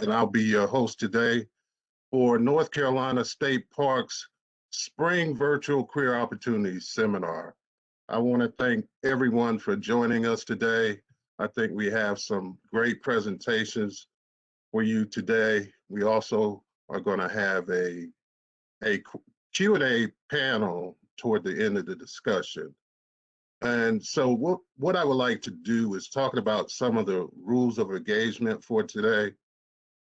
and I'll be your host today for North Carolina State Parks Spring Virtual Career Opportunities Seminar. I want to thank everyone for joining us today. I think we have some great presentations for you today. We also are going to have a Q&A panel toward the end of the discussion. And so what I would like to do is talk about some of the rules of engagement for today.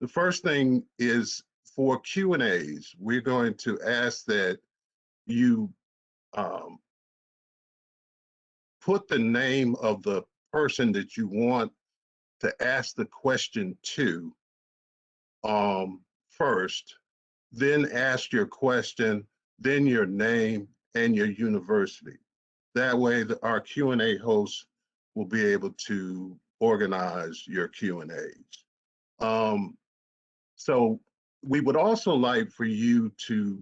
The first thing is for Q&As, we're going to ask that you put the name of the person that you want to ask the question to first, then ask your question, then your name and your university. That way, our Q&A host will be able to organize your Q&As. So we would also like for you to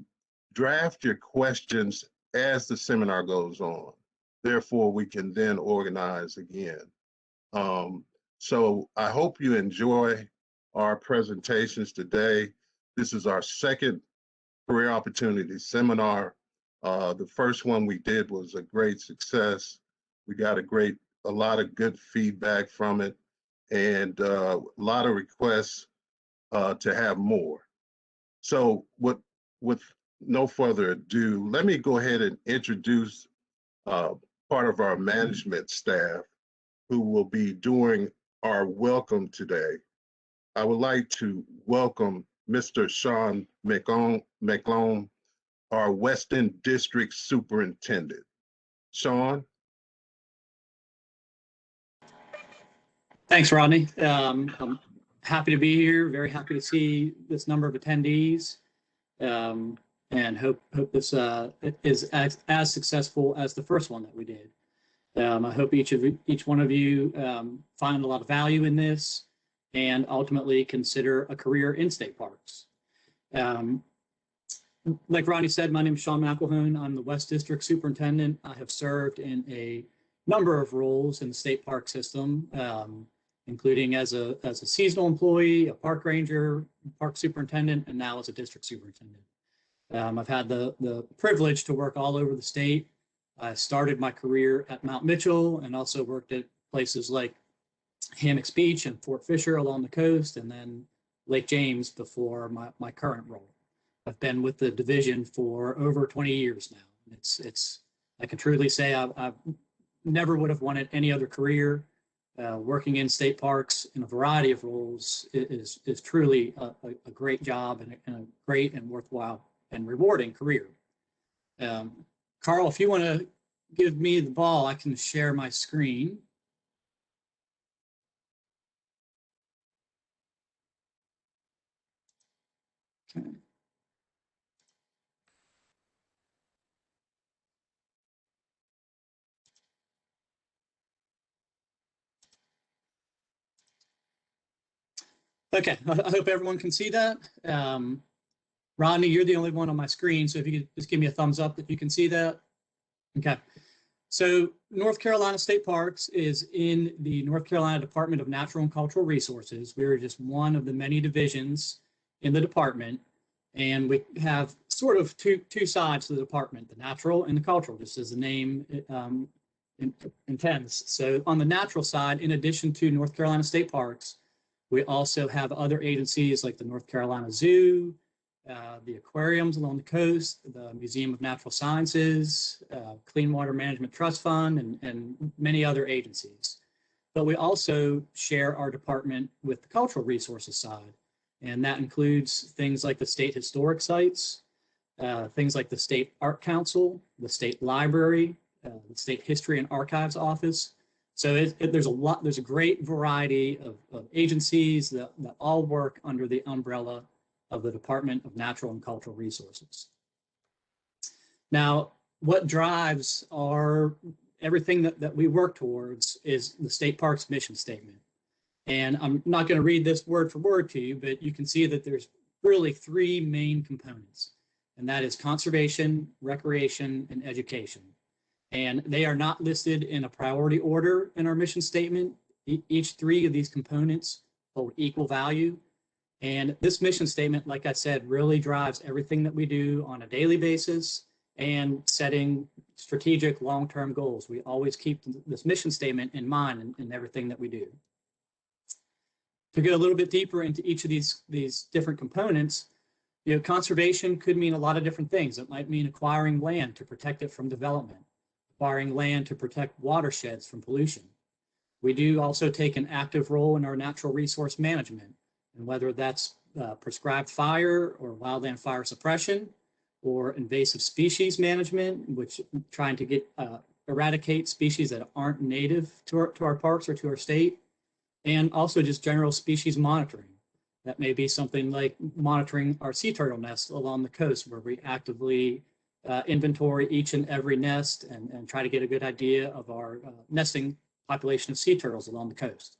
draft your questions as the seminar goes on. Therefore, we can then organize again. So I hope you enjoy our presentations today. This is our second Career Opportunity Seminar. The first one we did was a great success. We got a lot of good feedback from it, and a lot of requests to have more. So with no further ado, let me go ahead and introduce part of our management staff who will be doing our welcome today. I would like to welcome Mr. Sean McClone, our Western District Superintendent. Sean? Thanks, Rodney. I'm happy to be here, very happy to see this number of attendees, and hope this is as successful as the first one that we did. I hope each one of you find a lot of value in this and ultimately consider a career in state parks. Like Rodney said, my name is Sean McElhone. I'm the West District Superintendent. I have served in a number of roles in the state park system, including as a seasonal employee, a park ranger, park superintendent, and now as a district superintendent. I've had the privilege to work all over the state. I started my career at Mount Mitchell and also worked at places like Hammocks Beach and Fort Fisher along the coast, and then Lake James before my current role. I've been with the division for over 20 years now. I can truly say I never would have wanted any other career. Working in state parks in a variety of roles is truly a great job and a great and worthwhile and rewarding career. Carl, if you want to give me the ball, I can share my screen. Okay. Okay, I hope everyone can see that. Rodney, you're the only one on my screen, so if you could just give me a thumbs up if you can see that. Okay, so North Carolina State Parks is in the North Carolina Department of Natural and Cultural Resources. We're just one of the many divisions in the department, and we have sort of two sides to the department, the natural and the cultural, just as the name intends. So on the natural side, in addition to North Carolina State Parks, we also have other agencies like the North Carolina Zoo, the aquariums along the coast, the Museum of Natural Sciences, Clean Water Management Trust Fund, and many other agencies. But we also share our department with the cultural resources side, and that includes things like the state historic sites, things like the State Art Council, the State Library, the State History and Archives Office. So there's a great variety of agencies that all work under the umbrella of the Department of Natural and Cultural Resources. Now, what drives everything that we work towards is the state parks mission statement. And I'm not going to read this word for word to you, but you can see that there's really three main components, and that is conservation, recreation, and education. And they are not listed in a priority order in our mission statement. Each three of these components hold equal value. And this mission statement, like I said, really drives everything that we do on a daily basis and setting strategic long-term goals. We always keep this mission statement in mind in everything that we do. To go a little bit deeper into each of these different components, conservation could mean a lot of different things. It might mean acquiring land to protect it from development, acquiring land to protect watersheds from pollution. We do also take an active role in our natural resource management, and whether that's prescribed fire or wildland fire suppression or invasive species management, which trying to eradicate species that aren't native to our parks or to our state, and also just general species monitoring. That may be something like monitoring our sea turtle nests along the coast, where we actively inventory each and every nest and try to get a good idea of our nesting population of sea turtles along the coast.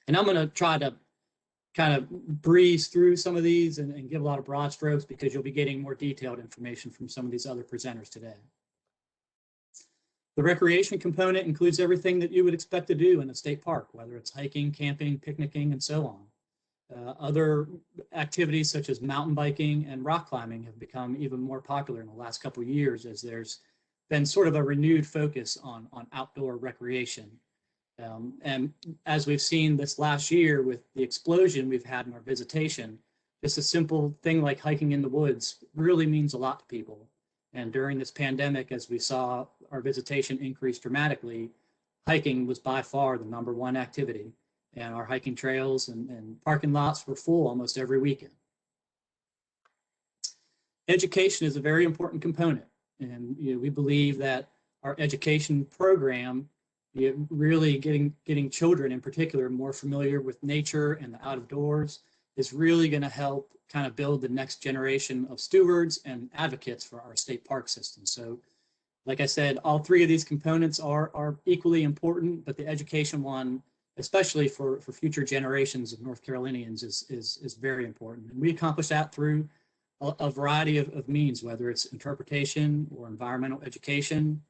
And I'm going to try to kind of breeze through some of these and give a lot of broad strokes, because you'll be getting more detailed information from some of these other presenters today. The recreation component includes everything that you would expect to do in a state park, whether it's hiking, camping, picnicking, and so on. Other activities such as mountain biking and rock climbing have become even more popular in the last couple of years, as there's been sort of a renewed focus on outdoor recreation. And as we've seen this last year with the explosion we've had in our visitation, just a simple thing like hiking in the woods really means a lot to people. And during this pandemic, as we saw our visitation increase dramatically, hiking was by far the #1 activity. And our hiking trails and parking lots were full almost every weekend. Education is a very important component. And we believe that our education program, really getting children in particular more familiar with nature and the out of doors, is really going to help kind of build the next generation of stewards and advocates for our state park system. So like I said, all three of these components are equally important, but the education one, especially for future generations of North Carolinians, is very important. And we accomplish that through a variety of means, whether it's interpretation or environmental education,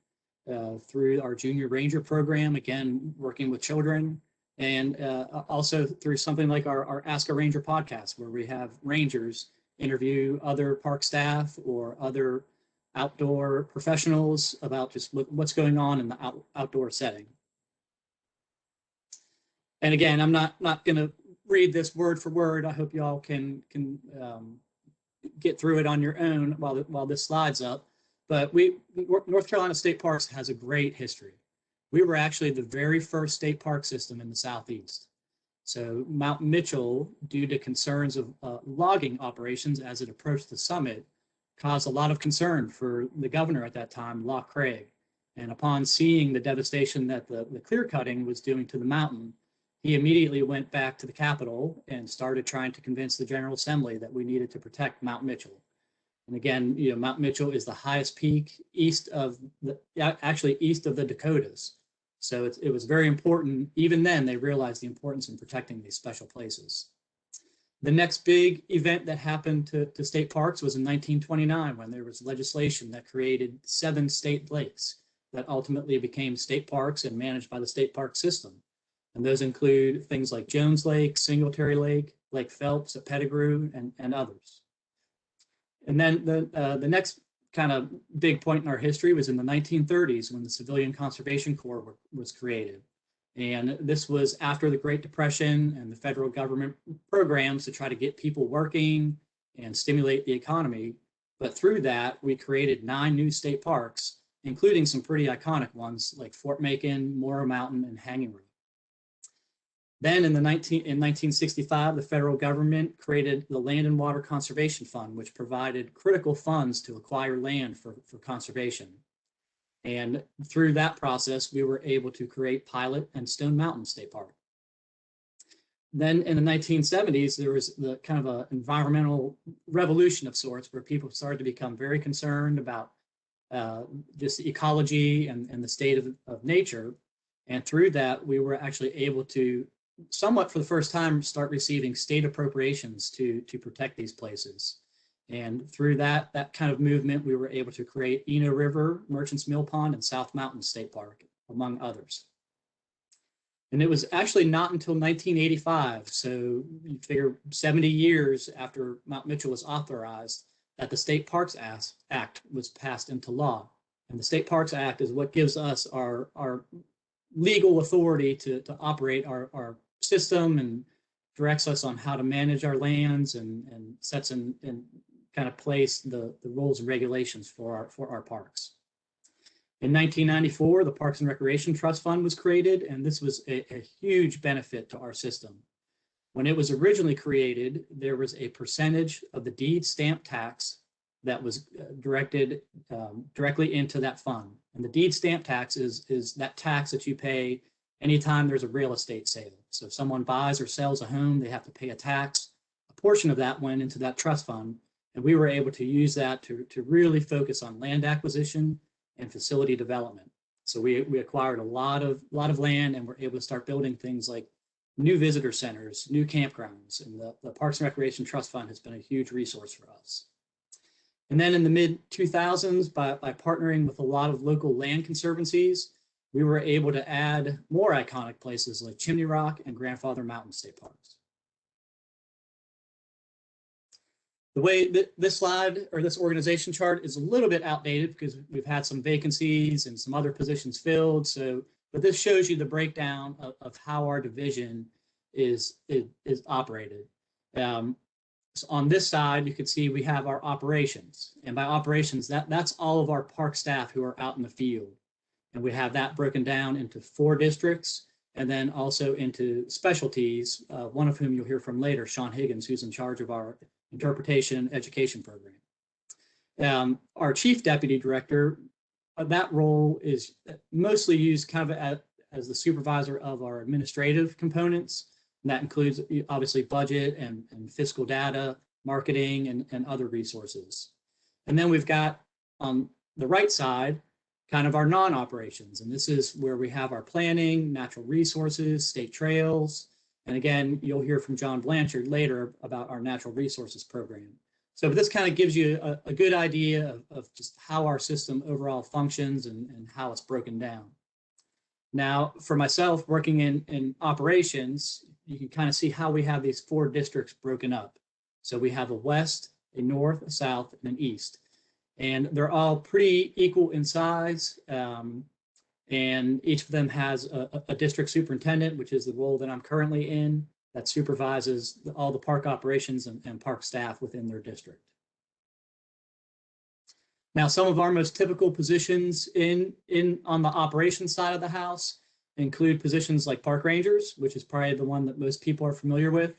through our Junior Ranger program, again, working with children, and also through something like our Ask a Ranger podcast, where we have rangers interview other park staff or other outdoor professionals about just what's going on in the outdoor setting. And again, I'm not going to read this word for word. I hope y'all can get through it on your own while this slides up. But North Carolina State Parks has a great history. We were actually the very first state park system in the Southeast. So Mount Mitchell, due to concerns of logging operations as it approached the summit, caused a lot of concern for the governor at that time, Locke Craig. And upon seeing the devastation that the clear cutting was doing to the mountain, he immediately went back to the Capitol and started trying to convince the General Assembly that we needed to protect Mount Mitchell. And again, Mount Mitchell is the highest peak east of the Dakotas. So it was very important. Even then, they realized the importance in protecting these special places. The next big event that happened to state parks was in 1929, when there was legislation that created 7 state lakes that ultimately became state parks and managed by the state park system. And those include things like Jones Lake, Singletary Lake, Lake Phelps at Pettigrew, and others. And then the next kind of big point in our history was in the 1930s, when the Civilian Conservation Corps was created. And this was after the Great Depression and the federal government programs to try to get people working and stimulate the economy. But through that, we created 9 new state parks, including some pretty iconic ones like Fort Macon, Morrow Mountain, and Hanging Rock. Then in 1965, the federal government created the Land and Water Conservation Fund, which provided critical funds to acquire land for conservation. And through that process, we were able to create Pilot and Stone Mountain State Park. Then in the 1970s, there was the kind of an environmental revolution of sorts, where people started to become very concerned about just the ecology and the state of nature. And through that, we were actually able to, somewhat for the first time, start receiving state appropriations to protect these places. And through that kind of movement, we were able to create Eno River, Merchants Mill Pond, and South Mountain State Park, among others. And it was actually not until 1985, so you figure 70 years after Mount Mitchell was authorized, that the State Parks Act was passed into law. And the State Parks Act is what gives us our legal authority to operate our system and directs us on how to manage our lands and sets in kind of place the rules and regulations for our parks. In 1994, the Parks and Recreation Trust Fund was created, and this was a huge benefit to our system. When it was originally created, there was a percentage of the deed stamp tax that was directed directly into that fund. And the deed stamp tax is that tax that you pay anytime there's a real estate sale. So if someone buys or sells a home, they have to pay a tax. A portion of that went into that trust fund, and we were able to use that to really focus on land acquisition and facility development. So we acquired a lot of land, and we're able to start building things like new visitor centers, new campgrounds, and the Parks and Recreation Trust Fund has been a huge resource for us. And then in the mid-2000s, by partnering with a lot of local land conservancies, we were able to add more iconic places like Chimney Rock and Grandfather Mountain State Parks. The way that this slide or this organization chart is a little bit outdated because we've had some vacancies and some other positions filled. So, but this shows you the breakdown of how our division is operated. So on this side, you can see we have our operations, and by operations, that's all of our park staff who are out in the field. And we have that broken down into 4 districts, and then also into specialties, one of whom you'll hear from later, Sean Higgins, who's in charge of our interpretation education program. Our chief deputy director, that role is mostly used kind of as the supervisor of our administrative components. And that includes obviously budget and fiscal data, marketing, and other resources. And then we've got on the right side, kind of our non-operations. And this is where we have our planning, natural resources, state trails. And again, you'll hear from John Blanchard later about our natural resources program. So this kind of gives you a good idea of just how our system overall functions and how it's broken down. Now, for myself working in operations, you can kind of see how we have these 4 districts broken up. So we have a west, a north, a south, and an east. And they're all pretty equal in size. And each of them has a district superintendent, which is the role that I'm currently in, that supervises all the park operations and park staff within their district. Now, some of our most typical positions on the operations side of the house include positions like park rangers, which is probably the one that most people are familiar with.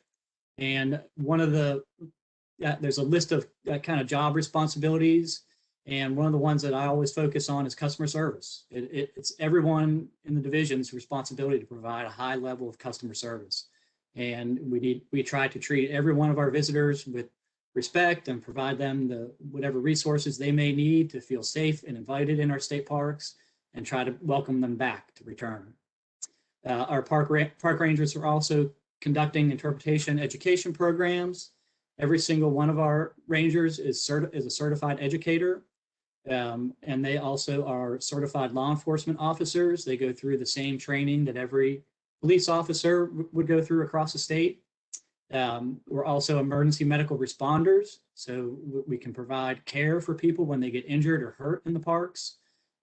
And one of there's a list of kind of job responsibilities. And one of the ones that I always focus on is customer service. It's everyone in the division's responsibility to provide a high level of customer service. And we try to treat every one of our visitors with respect and provide them whatever resources they may need to feel safe and invited in our state parks, and try to welcome them back to return. Our park rangers are also conducting interpretation education programs. Every single one of our rangers is a certified educator, and they also are certified law enforcement officers. They go through the same training that every police officer would go through across the state. We're also emergency medical responders, so we can provide care for people when they get injured or hurt in the parks.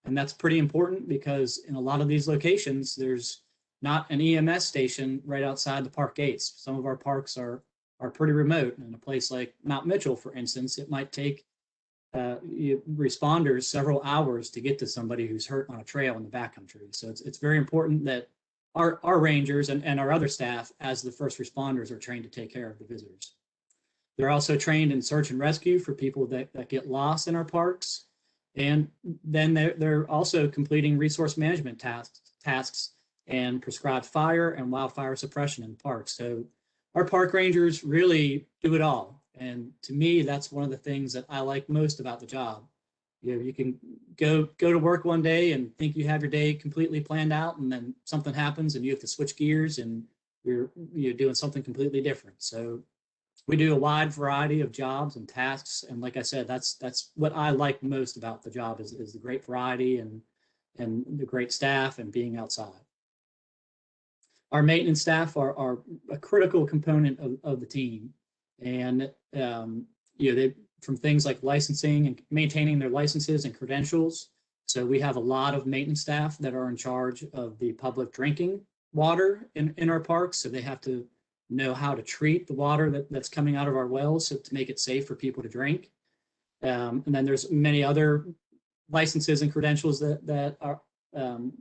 And that's pretty important because in a lot of these locations, there's not an EMS station right outside the park gates. Some of our parks are pretty remote. In a place like Mount Mitchell, for instance, it might take responders several hours to get to somebody who's hurt on a trail in the backcountry. So it's very important that our rangers and our other staff as the first responders are trained to take care of the visitors. They're also trained in search and rescue for people that get lost in our parks. And then they're also completing resource management tasks and prescribed fire and wildfire suppression in parks. So our park rangers really do it all. And to me, that's one of the things that I like most about the job. You can go to work one day and think you have your day completely planned out, and then something happens and you have to switch gears and you're doing something completely different. So we do a wide variety of jobs and tasks. And like I said, that's what I like most about the job is the great variety and the great staff and being outside. our maintenance staff are a critical component of the team. And, they, from things like licensing and maintaining their licenses and credentials. So we have a lot of maintenance staff that are in charge of the public drinking water in our parks. So they have to know how to treat the water that's coming out of our wells to make it safe for people to drink. And then there's many other licenses and credentials that are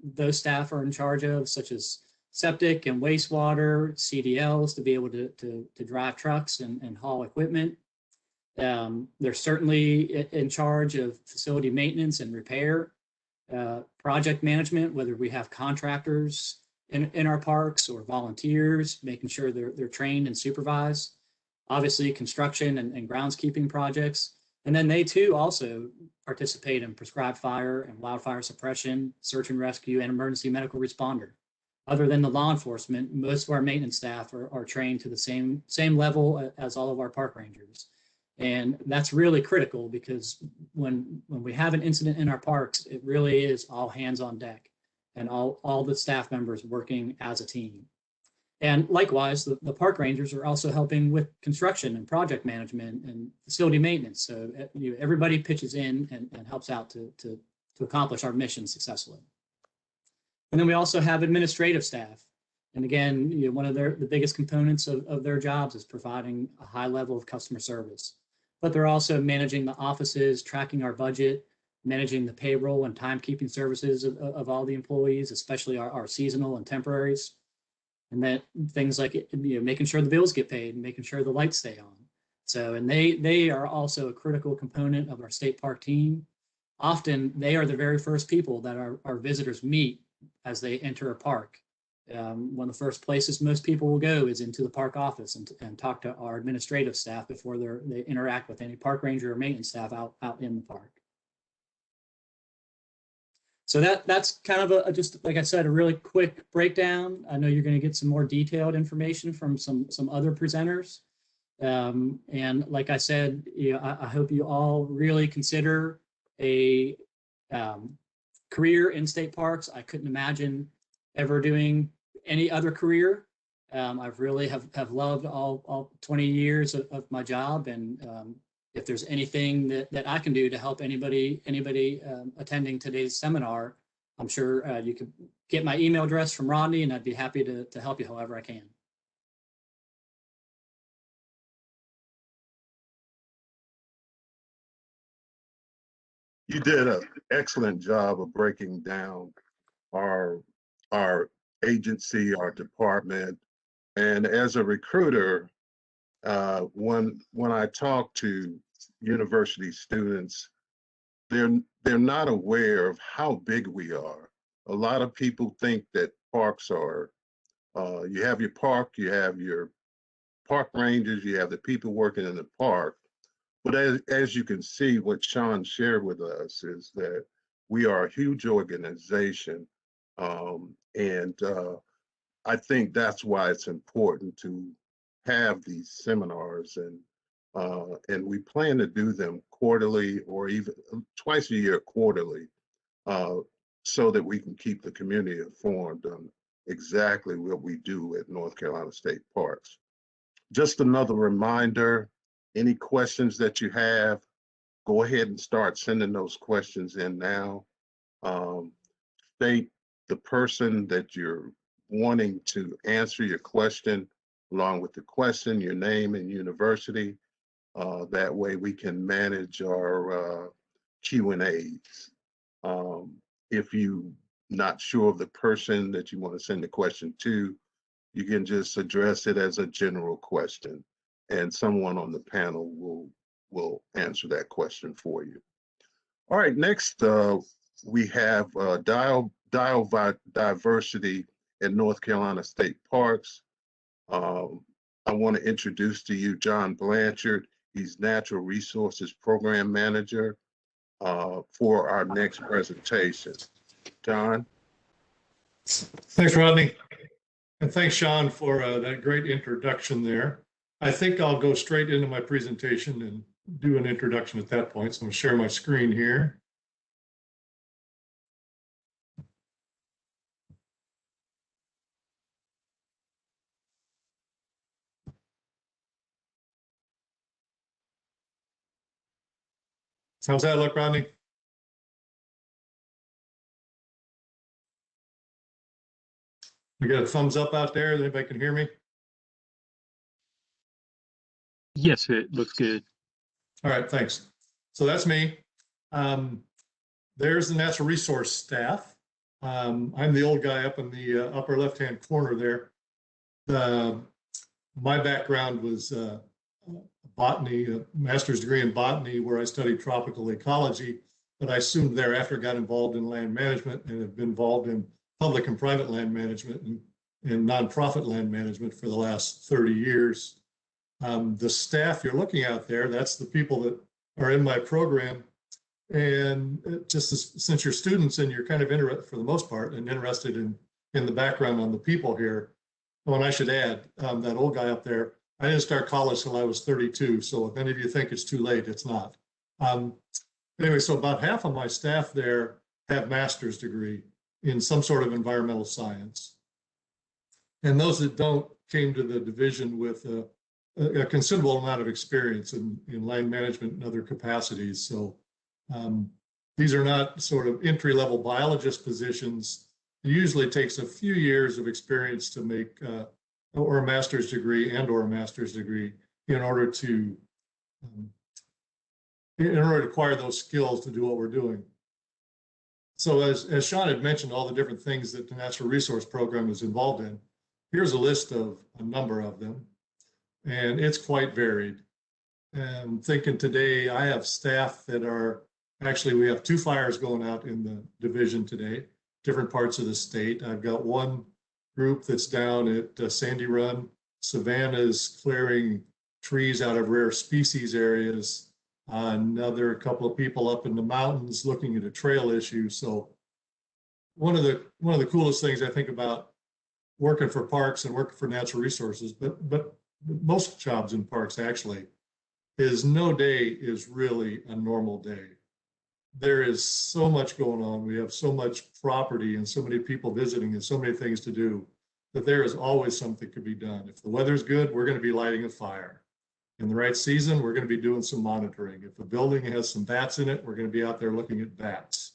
those staff are in charge of, such as septic and wastewater, CDLs to be able to drive trucks and haul equipment. They're certainly in charge of facility maintenance and repair, project management, whether we have contractors in our parks or volunteers, making sure they're trained and supervised. Obviously, construction and groundskeeping projects. And then they too also participate in prescribed fire and wildfire suppression, search and rescue, and emergency medical responder. Other than the law enforcement, most of our maintenance staff are trained to the same level as all of our park rangers. And that's really critical because when we have an incident in our parks, it really is all hands on deck and all the staff members working as a team. And likewise, the park rangers are also helping with construction and project management and facility maintenance. So everybody pitches in and helps out to accomplish our mission successfully. And then we also have administrative staff. And again, one of the biggest components of their jobs is providing a high level of customer service. But they're also managing the offices, tracking our budget, managing the payroll and timekeeping services of all the employees, especially our seasonal and temporaries. And then things like making sure the bills get paid and making sure the lights stay on. So, and they are also a critical component of our state park team. Often they are the very first people that our visitors meet as they enter a park. One of the first places most people will go is into the park office and talk to our administrative staff before they interact with any park ranger or maintenance staff out in the park. So that's kind of just like I said, a really quick breakdown. I know you're going to get some more detailed information from some other presenters. And like I said, I hope you all really consider a career in state parks. I couldn't imagine ever doing any other career. I've really have loved all 20 years of my job, and if there's anything that I can do to help anybody attending today's seminar, I'm sure you could get my email address from Rodney, and I'd be happy to help you however I can. You did an excellent job of breaking down our agency, our department. And as a recruiter, when I talk to university students, they're not aware of how big we are. A lot of people think that parks are, you have your park, you have your park rangers, you have the people working in the park. But as you can see, what Sean shared with us is that we are a huge organization. And I think that's why it's important to have these seminars, and we plan to do them quarterly or even twice a year quarterly, so that we can keep the community informed on exactly what we do at North Carolina State Parks. Just another reminder, any questions that you have, go ahead and start sending those questions in now. State the person that you're wanting to answer your question, along with the question, your name and university. That way we can manage our Q&As. If you're not sure of the person that you want to send the question to, you can just address it as a general question, and someone on the panel will answer that question for you. All right, next we have diversity at North Carolina State Parks. I want to introduce to you John Blanchard. He's Natural Resources Program Manager for our next presentation. John? Thanks, Rodney. And thanks, Sean, for that great introduction there. I think I'll go straight into my presentation and do an introduction at that point. So I'm going to share my screen here. How's that look, Rodney? We got a thumbs up out there. Anybody can hear me? Yes, it looks good. All right, thanks. So that's me. There's the natural resource staff. I'm the old guy up in the upper left-hand corner there. My background was botany, a master's degree in botany, where I studied tropical ecology, but I soon thereafter got involved in land management and have been involved in public and private land management and nonprofit land management for the last 30 years. The staff you're looking at there, that's the people that are in my program. And since you're students and you're kind of interested, for the most part, and interested in the background on the people here, oh, and I should add, that old guy up there, I didn't start college till I was 32. So if any of you think it's too late, it's not. Anyway, so about half of my staff there have master's degree in some sort of environmental science. And those that don't came to the division with a considerable amount of experience in land management and other capacities. So these are not sort of entry-level biologist positions. It usually takes a few years of experience to make or a master's degree in order to acquire those skills to do what we're doing. So as Sean had mentioned, all the different things that the Natural Resource Program is involved in, here's a list of a number of them, and it's quite varied. And thinking today, I have staff that are, actually we have 2 fires going out in the division today, different parts of the state. I've got one group that's down at Sandy Run. Savannah's clearing trees out of rare species areas. Another couple of people up in the mountains looking at a trail issue. So one of the coolest things I think about working for parks and working for natural resources, but most jobs in parks actually, is no day is really a normal day. There is so much going on. We have so much property and so many people visiting and so many things to do that there is always something to be done. If the weather's good, we're going to be lighting a fire. In the right season, we're going to be doing some monitoring. If a building has some bats in it, we're going to be out there looking at bats.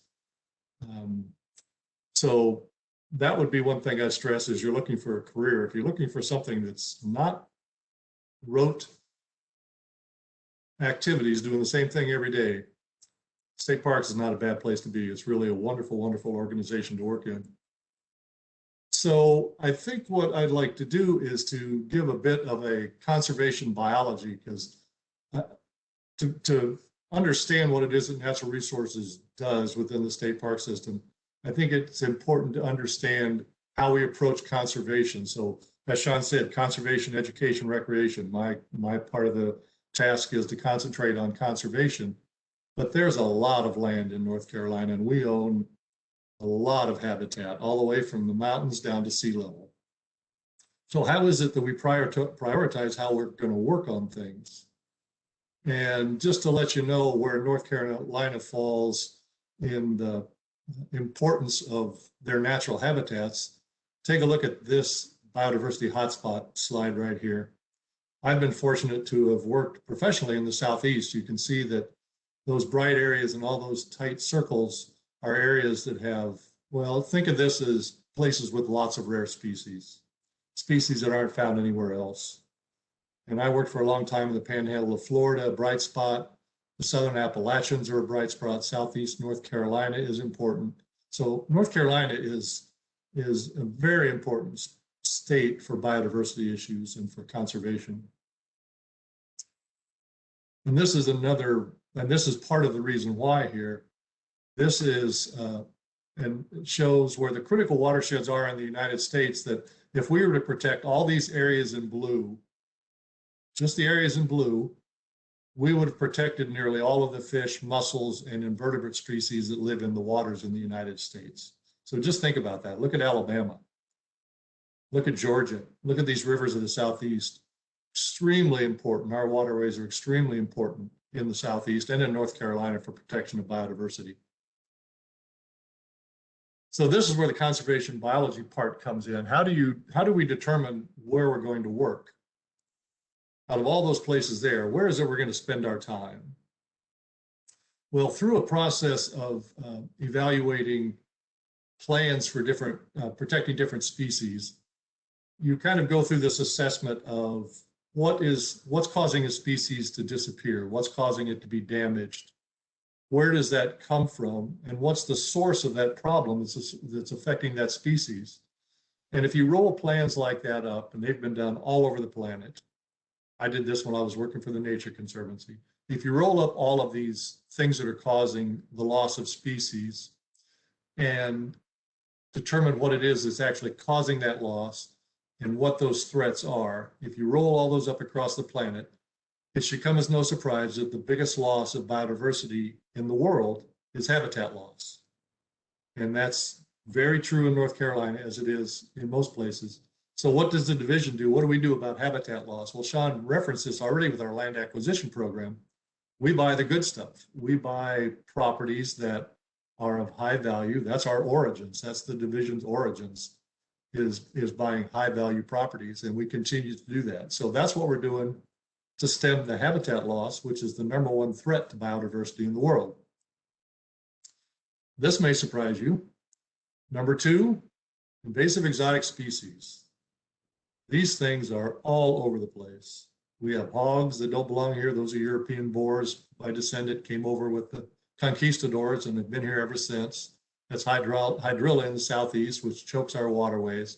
So that would be one thing I'd stress is you're looking for a career. If you're looking for something that's not rote activities, doing the same thing every day, State Parks is not a bad place to be. It's really a wonderful, wonderful organization to work in. So I think what I'd like to do is to give a bit of a conservation biology, because to understand what it is that natural resources does within the state park system, I think it's important to understand how we approach conservation. So as Sean said, conservation, education, recreation. My part of the task is to concentrate on conservation, but there's a lot of land in North Carolina, and we own a lot of habitat all the way from the mountains down to sea level. So how is it that we prioritize how we're going to work on things? And just to let you know where North Carolina falls in the importance of their natural habitats, take a look at this biodiversity hotspot slide right here. I've been fortunate to have worked professionally in the Southeast. You can see that those bright areas and all those tight circles are areas that have, well, think of this as places with lots of rare species that aren't found anywhere else. And I worked for a long time in the Panhandle of Florida, a bright spot. The Southern Appalachians are a bright spot. Southeast North Carolina is important. So North Carolina is a very important state for biodiversity issues and for conservation. And this is part of the reason why here. This is, and it shows where the critical watersheds are in the United States, that if we were to protect all these areas in blue, just the areas in blue, we would have protected nearly all of the fish, mussels, and invertebrate species that live in the waters in the United States. So just think about that. Look at Alabama. Look at Georgia. Look at these rivers of the Southeast. Extremely important. Our waterways are extremely important in the Southeast and in North Carolina for protection of biodiversity. So this is where the conservation biology part comes in. How do we determine where we're going to work? Out of all those places there, where is it we're going to spend our time? Well, through a process of evaluating plans for different, protecting different species, you kind of go through this assessment of what's causing a species to disappear, what's causing it to be damaged, where does that come from, and what's the source of that problem that's affecting that species. And if you roll plans like that up, and they've been done all over the planet, I did this when I was working for the Nature Conservancy. If you roll up all of these things that are causing the loss of species and determine what it is that's actually causing that loss and what those threats are, if you roll all those up across the planet, it should come as no surprise that the biggest loss of biodiversity in the world is habitat loss. And that's very true in North Carolina, as it is in most places. So what does the division do? What do we do about habitat loss? Well, Sean referenced this already with our land acquisition program. We buy the good stuff. We buy properties that are of high value. That's our origins. That's the division's origins, is buying high value properties. And we continue to do that. So that's what we're doing to stem the habitat loss, which is the #1 threat to biodiversity in the world. This may surprise you. #2, invasive exotic species. These things are all over the place. We have hogs that don't belong here. Those are European boars by descent, came over with the conquistadors and have been here ever since. That's hydrilla in the southeast, which chokes our waterways.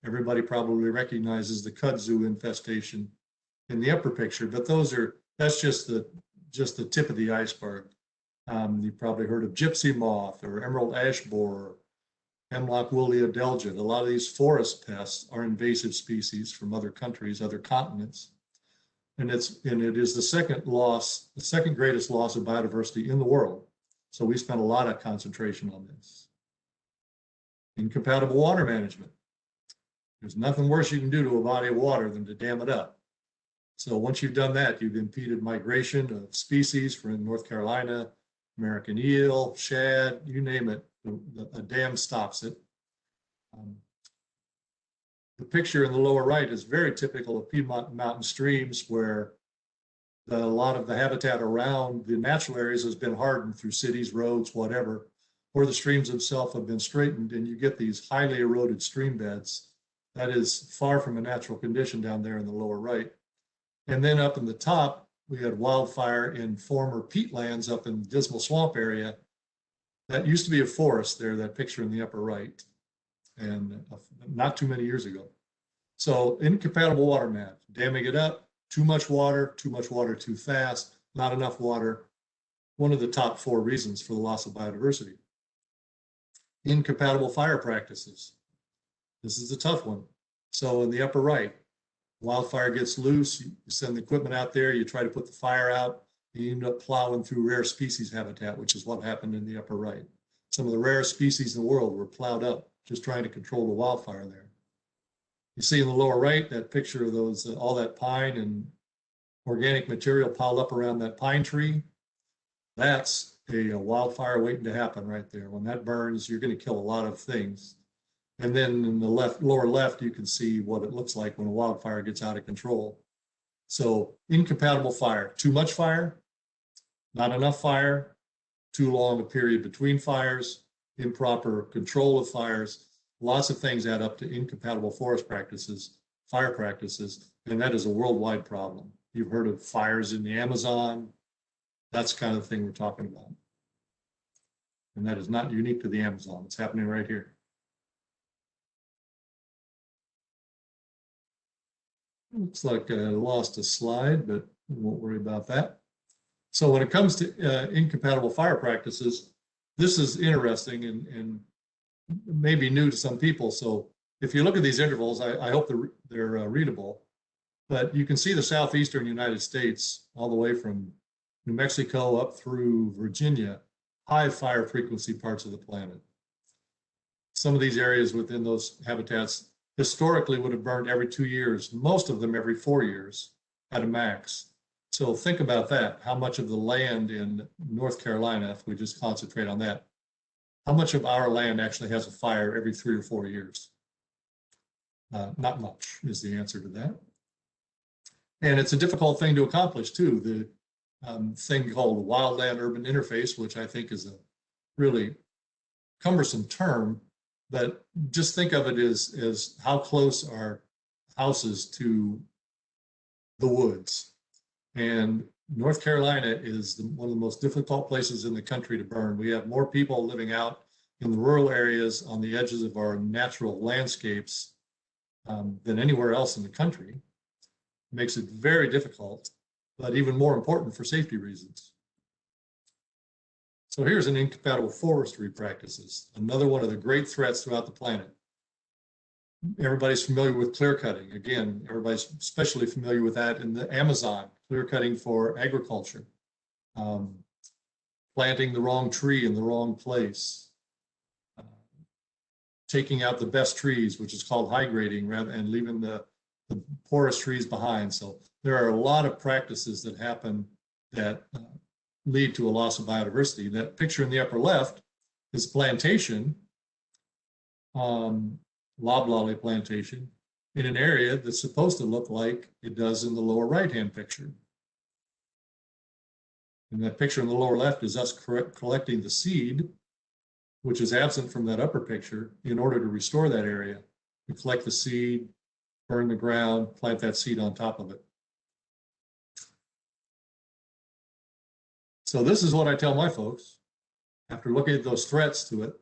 Everybody probably recognizes the kudzu infestation in the upper picture, but that's just the tip of the iceberg. You've probably heard of gypsy moth or emerald ash borer, hemlock woolly adelgid. A lot of these forest pests are invasive species from other countries, other continents. And it is the second greatest loss of biodiversity in the world. So we spent a lot of concentration on this. Incompatible water management. There's nothing worse you can do to a body of water than to dam it up. So once you've done that, you've impeded migration of species from North Carolina, American eel, shad, you name it, a dam stops it. The picture in the lower right is very typical of Piedmont mountain streams, where a lot of the habitat around the natural areas has been hardened through cities, roads, whatever, or the streams themselves have been straightened, and you get these highly eroded stream beds. That is far from a natural condition down there in the lower right. And then up in the top, we had wildfire in former peatlands up in Dismal Swamp area. That used to be a forest there, that picture in the upper right, and not too many years ago. So incompatible water management, damming it up, too much water too fast, not enough water. One of the top 4 reasons for the loss of biodiversity. Incompatible fire practices. This is a tough one. So in the upper right, wildfire gets loose, you send the equipment out there, you try to put the fire out, you end up plowing through rare species habitat, which is what happened in the upper right. Some of the rarest species in the world were plowed up just trying to control the wildfire there. You see in the lower right, that picture of those, all that pine and organic material piled up around that pine tree. That's a wildfire waiting to happen right there. When that burns, you're going to kill a lot of things. And then in the lower left, you can see what it looks like when a wildfire gets out of control. So incompatible fire, too much fire, not enough fire, too long a period between fires, improper control of fires. Lots of things add up to incompatible forest practices, fire practices, and that is a worldwide problem. You've heard of fires in the Amazon. That's the kind of thing we're talking about. And that is not unique to the Amazon. It's happening right here. Looks like I lost a slide, but we won't worry about that. So when it comes to incompatible fire practices, this is interesting and maybe new to some people. So if you look at these intervals, I hope they're readable, but you can see the southeastern United States all the way from New Mexico up through Virginia, high fire frequency parts of the planet. Some of these areas within those habitats historically would have burned every 2 years, most of them every 4 years at a max. So think about that. How much of the land in North Carolina, if we just concentrate on that, how much of our land actually has a fire every 3 or 4 years? Not much is the answer to that. And it's a difficult thing to accomplish too. thing called wildland urban interface, which I think is a really cumbersome term, but just think of it as how close are houses to the woods. And North Carolina is one of the most difficult places in the country to burn. We have more people living out in the rural areas on the edges of our natural landscapes than anywhere else in the country. It makes it very difficult, but even more important for safety reasons. So here's an incompatible forestry practices, another one of the great threats throughout the planet. Everybody's familiar with clear cutting. Again, everybody's especially familiar with that in the Amazon, clear cutting for agriculture. Planting the wrong tree in the wrong place. Taking out the best trees, which is called high grading, rather and leaving the poorest trees behind. So there are a lot of practices that happen that lead to a loss of biodiversity. That picture in the upper left is plantation, loblolly plantation, in an area that's supposed to look like it does in the lower right-hand picture. And that picture in the lower left is us collecting the seed, which is absent from that upper picture, in order to restore that area. We collect the seed, burn the ground, plant that seed on top of it. So this is what I tell my folks after looking at those threats to it.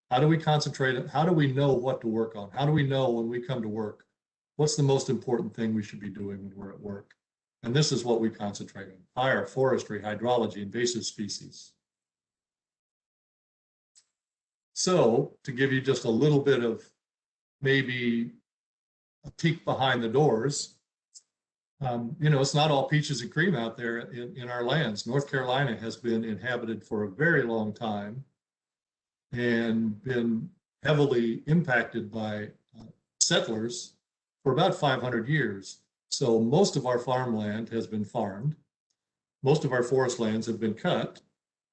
How do we concentrate? How do we know what to work on? How do we know when we come to work, what's the most important thing we should be doing when we're at work? And this is what we concentrate on: fire, forestry, hydrology, invasive species. So to give you just a little bit of maybe a peek behind the doors, you know, it's not all peaches and cream out there in our lands. North Carolina has been inhabited for a very long time and been heavily impacted by settlers for about 500 years. So most of our farmland has been farmed. Most of our forest lands have been cut.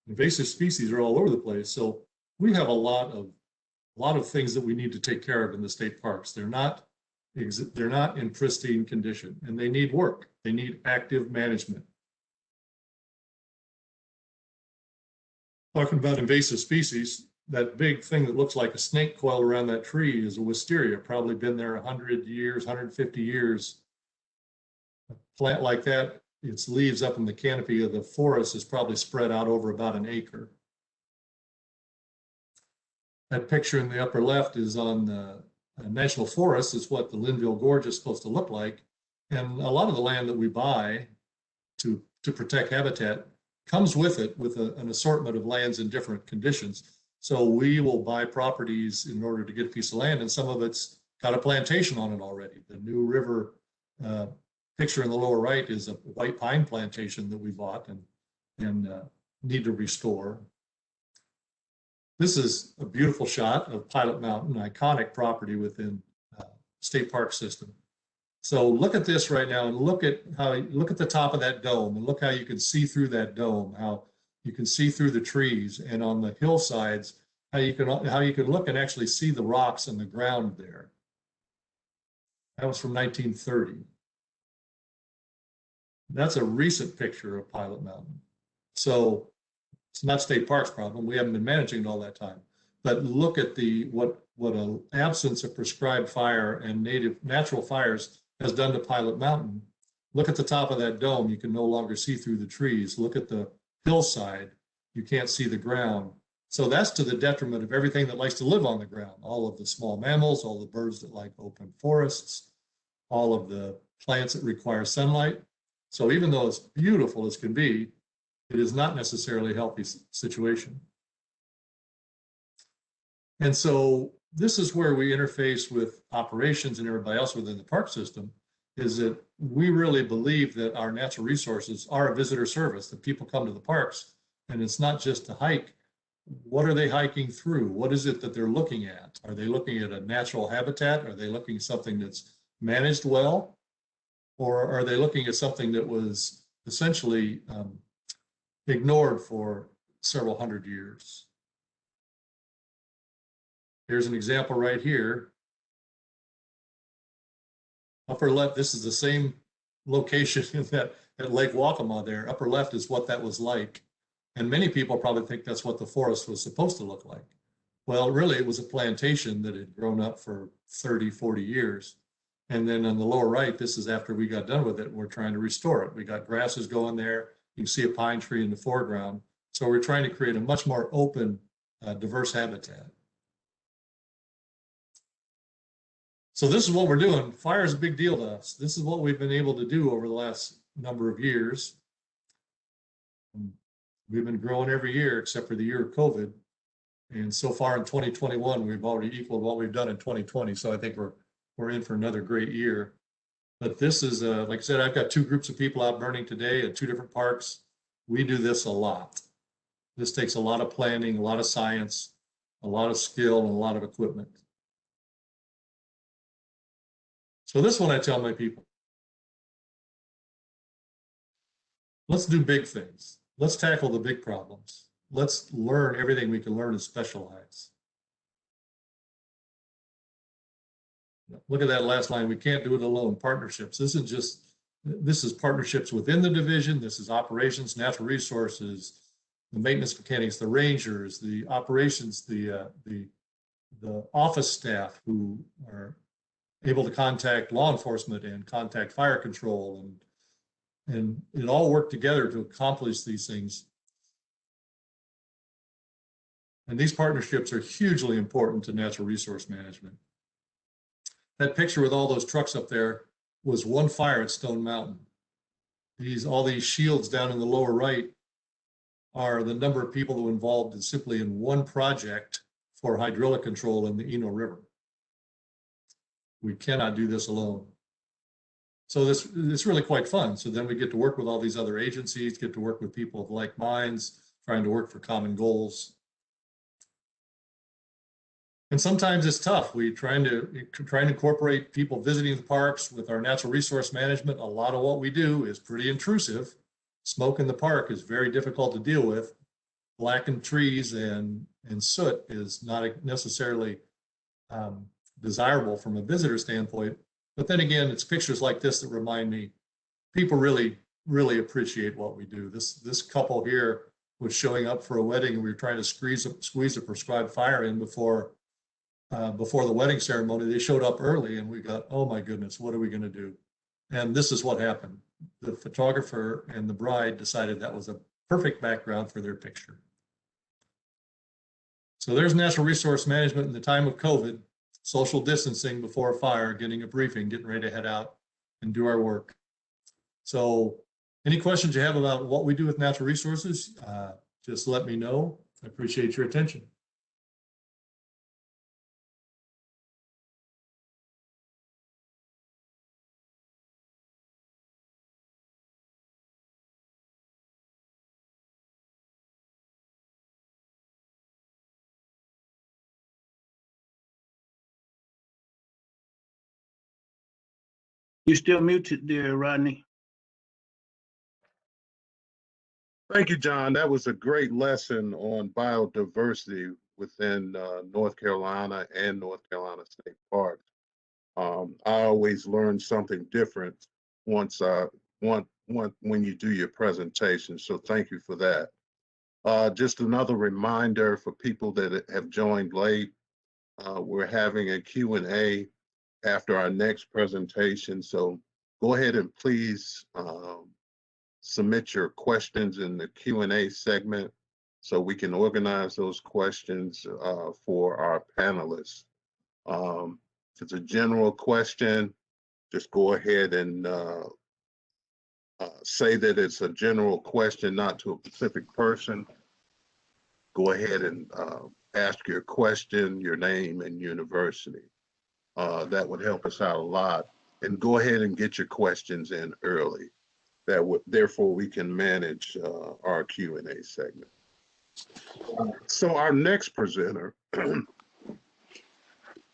Invasive species are all over the place. So we have a lot of things that we need to take care of in the state parks. They're not in pristine condition, and they need work. They need active management. Talking about invasive species, that big thing that looks like a snake coil around that tree is a wisteria, probably been there 100 years, 150 years. A plant like that, its leaves up in the canopy of the forest is probably spread out over about an acre. That picture in the upper left is on the National Forest. It's what the Linville Gorge is supposed to look like. And a lot of the land that we buy to protect habitat comes with it with an assortment of lands in different conditions. So we will buy properties in order to get a piece of land, and some of it's got a plantation on it already. The New River picture in the lower right is a white pine plantation that we bought and need to restore. This is a beautiful shot of Pilot Mountain, an iconic property within state park system. So look at this right now and look at the top of that dome and look how you can see through that dome, how you can see through the trees, and on the hillsides, how you can look and actually see the rocks and the ground there. That was from 1930. That's a recent picture of Pilot Mountain. So it's not state parks problem. We haven't been managing it all that time. But look at what an absence of prescribed fire and natural fires has done to Pilot Mountain. Look at the top of that dome. You can no longer see through the trees. Look at the hillside. You can't see the ground. So that's to the detriment of everything that likes to live on the ground. All of the small mammals, all the birds that like open forests, all of the plants that require sunlight. So even though it's beautiful as can be, it is not necessarily a healthy situation. And so this is where we interface with operations and everybody else within the park system, is that we really believe that our natural resources are a visitor service, that people come to the parks and it's not just to hike. What are they hiking through? What is it that they're looking at? Are they looking at a natural habitat? Are they looking at something that's managed well? Or are they looking at something that was essentially ignored for several hundred years? Here's an example right here. Upper left, this is the same location at Lake Waccamaw there, upper left is what that was like. And many people probably think that's what the forest was supposed to look like. Well, really, it was a plantation that had grown up for 30, 40 years. And then on the lower right, this is after we got done with it, we're trying to restore it. We got grasses going there. You can see a pine tree in the foreground. So we're trying to create a much more open, diverse habitat. So this is what we're doing. Fire is a big deal to us. This is what we've been able to do over the last number of years. We've been growing every year except for the year of COVID. And so far in 2021, we've already equaled what we've done in 2020. So I think we're in for another great year. But this is, like I said, I've got two groups of people out burning today at two different parks. We do this a lot. This takes a lot of planning, a lot of science, a lot of skill, and a lot of equipment. So this one I tell my people, let's do big things. Let's tackle the big problems. Let's learn everything we can learn and specialize. Look at that last line. We can't do it alone. Partnerships. This is partnerships within the division. This is operations, natural resources, the maintenance mechanics, the rangers, the operations, the office staff who are able to contact law enforcement and contact fire control, and it all worked together to accomplish these things. And these partnerships are hugely important to natural resource management. That picture with all those trucks up there was one fire at Stone Mountain. All these shields down in the lower right are the number of people who were involved simply in one project for hydraulic control in the Eno River. We cannot do this alone. So it's really quite fun. So then we get to work with all these other agencies, get to work with people of like minds, trying to work for common goals. And sometimes it's tough. We try to incorporate people visiting the parks with our natural resource management. A lot of what we do is pretty intrusive. Smoke in the park is very difficult to deal with. Blackened trees and soot is not necessarily desirable from a visitor standpoint. But then again, it's pictures like this that remind me people really, really appreciate what we do. This couple here was showing up for a wedding, and we were trying to squeeze a prescribed fire in before the wedding ceremony. They showed up early, and we got, oh my goodness, what are we going to do? And this is what happened. The photographer and the bride decided that was a perfect background for their picture. So there's natural resource management in the time of COVID, social distancing before a fire, getting a briefing, getting ready to head out and do our work. So any questions you have about what we do with natural resources, just let me know. I appreciate your attention. You still muted there, Rodney. Thank you, John. That was a great lesson on biodiversity within North Carolina and North Carolina State Parks. I always learn something different when you do your presentation. So thank you for that. Just another reminder for people that have joined late. We're having a Q&A after our next presentation. So go ahead and please submit your questions in the Q&A segment so we can organize those questions for our panelists. If it's a general question, just go ahead and say that it's a general question, not to a specific person. Go ahead and ask your question, your name and university. That would help us out a lot. And go ahead and get your questions in early. Therefore, we can manage our Q&A segment. So our next presenter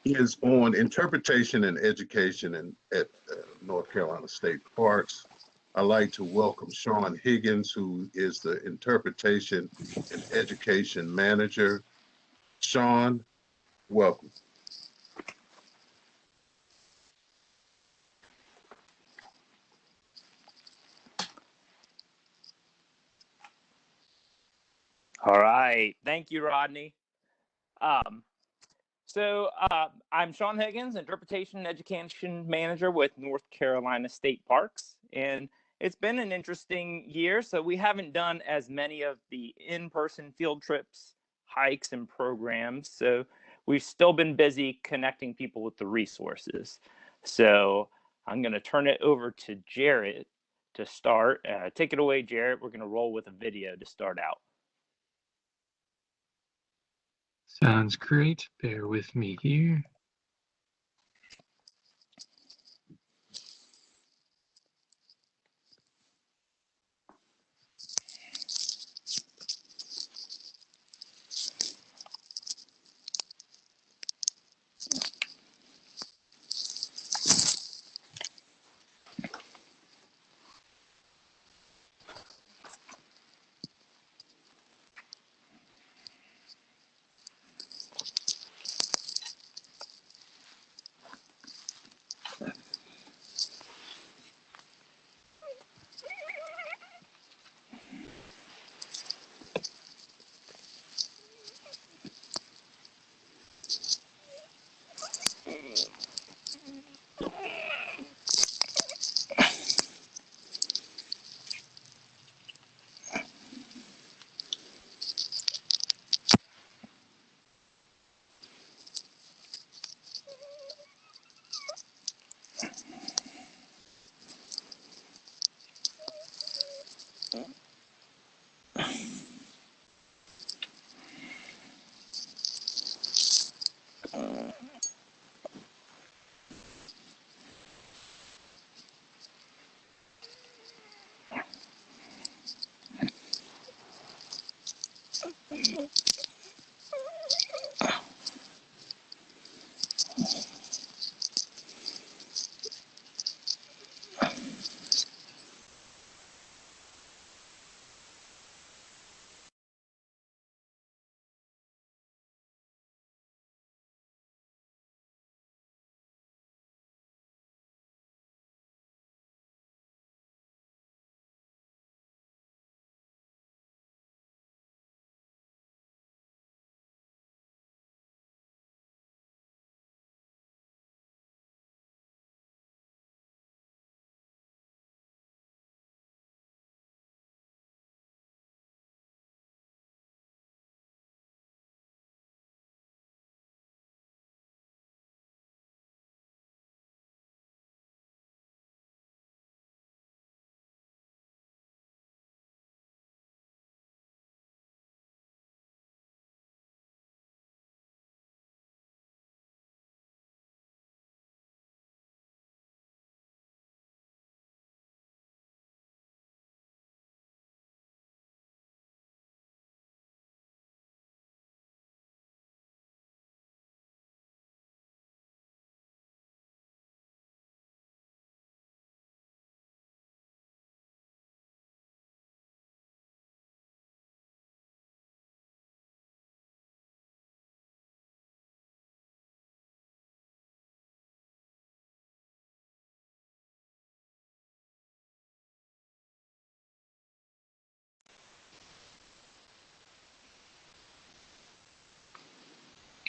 is on interpretation and education at North Carolina State Parks. I'd like to welcome Sean Higgins, who is the Interpretation and Education Manager. Sean, welcome. right. Thank you, Rodney. I'm Sean Higgins, Interpretation and Education Manager with North Carolina State Parks. And it's been an interesting year. So we haven't done as many of the in-person field trips, hikes, and programs. So we've still been busy connecting people with the resources. So I'm going to turn it over to Jarrett to start. Take it away, Jarrett. We're going to roll with a video to start out. Sounds great. Bear with me here.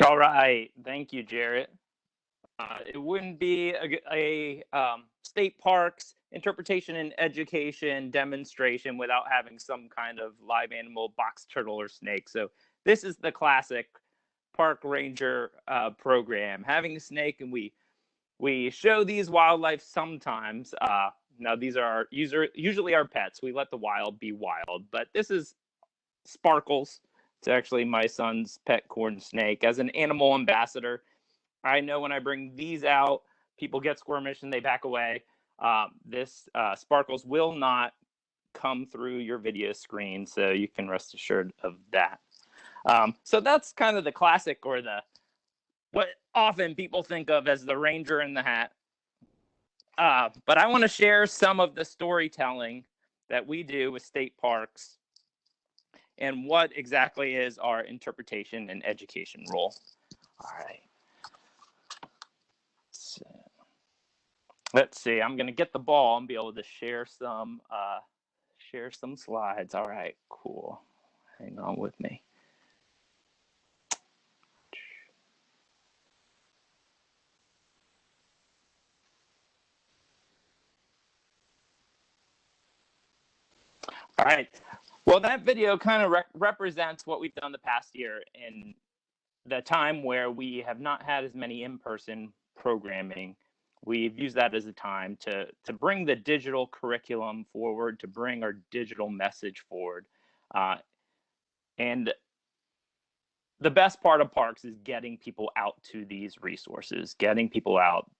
All right. Thank you, Jarrett. It wouldn't be a state parks interpretation and education demonstration without having some kind of live animal, box turtle, or snake. So this is the classic park ranger program. Having a snake, and we show these wildlife sometimes. Now these are usually our pets. We let the wild be wild, but this is Sparkles. It's actually my son's pet corn snake. As an animal ambassador, I know when I bring these out, people get squirmish and they back away. This Sparkles will not come through your video screen, so you can rest assured of that. So that's kind of the classic, or what often people think of as the ranger in the hat. But I want to share some of the storytelling that we do with state parks and what exactly is our interpretation and education role. All right. So, let's see. I'm going to get the ball and be able to share some slides. All right, cool. Hang on with me. right. Well, that video kind of represents what we've done the past year in the time where we have not had as many in-person programming. We've used that as a time to bring the digital curriculum forward, to bring our digital message forward. And the best part of parks is getting people out to these resources, getting people out.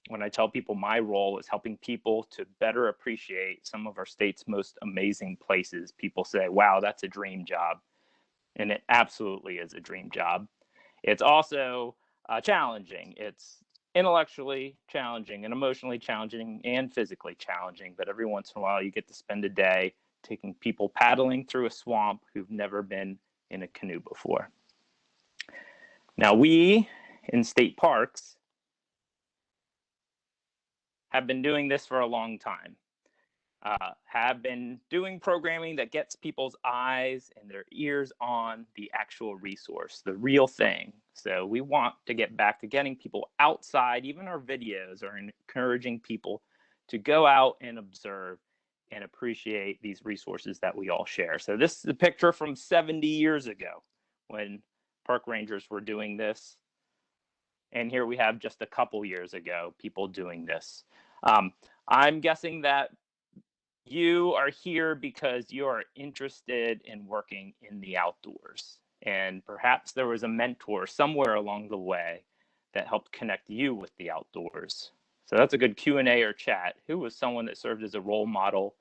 When I tell people my role is helping people to better appreciate some of our state's most amazing places, people say, wow, that's a dream job. And it absolutely is a dream job. It's also challenging. It's intellectually challenging and emotionally challenging and physically challenging. But every once in a while, you get to spend a day taking people paddling through a swamp who've never been in a canoe before. Now, we in state parks have been doing this for a long time, have been doing programming that gets people's eyes and their ears on the actual resource, the real thing. So we want to get back to getting people outside. Even our videos are encouraging people to go out and observe and appreciate these resources that we all share. So this is a picture from 70 years ago when park rangers were doing this. And here we have just a couple years ago, people doing this. I'm guessing that you are here because you are interested in working in the outdoors. And perhaps there was a mentor somewhere along the way that helped connect you with the outdoors. So that's a good Q&A or chat. Who was someone that served as a role model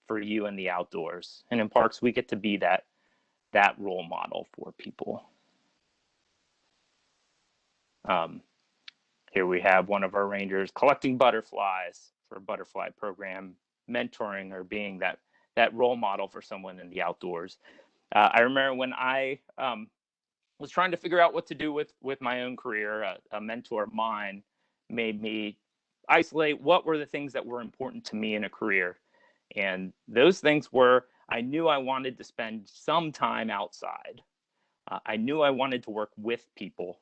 for you in the outdoors? And in parks, we get to be that role model for people. Here we have one of our rangers collecting butterflies for a butterfly program, mentoring or being that role model for someone in the outdoors. I remember when I was trying to figure out what to do with my own career, a mentor of mine made me isolate what were the things that were important to me in a career. And those things were, I knew I wanted to spend some time outside. I knew I wanted to work with people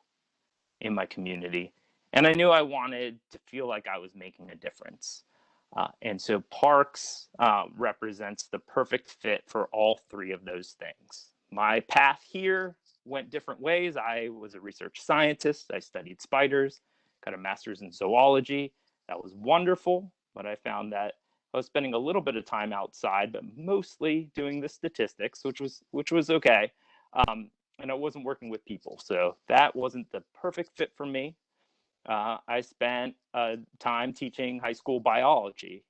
in my community. And I knew I wanted to feel like I was making a difference. And so parks represents the perfect fit for all three of those things. My path here went different ways. I was a research scientist. I studied spiders, got a master's in zoology. That was wonderful, but I found that I was spending a little bit of time outside, but mostly doing the statistics, which was okay. And I wasn't working with people. So that wasn't the perfect fit for me. I spent time teaching high school biology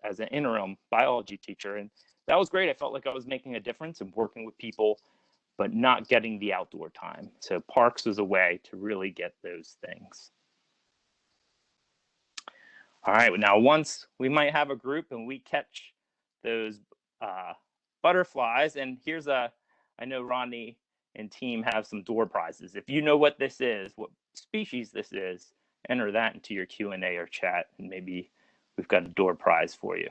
as an interim biology teacher. And that was great. I felt like I was making a difference and working with people, but not getting the outdoor time. So parks was a way to really get those things. All right, now once we might have a group and we catch those butterflies, and I know Rodney and team have some door prizes. If you know what this is, what species this is, enter that into your Q&A or chat, and maybe we've got a door prize for you.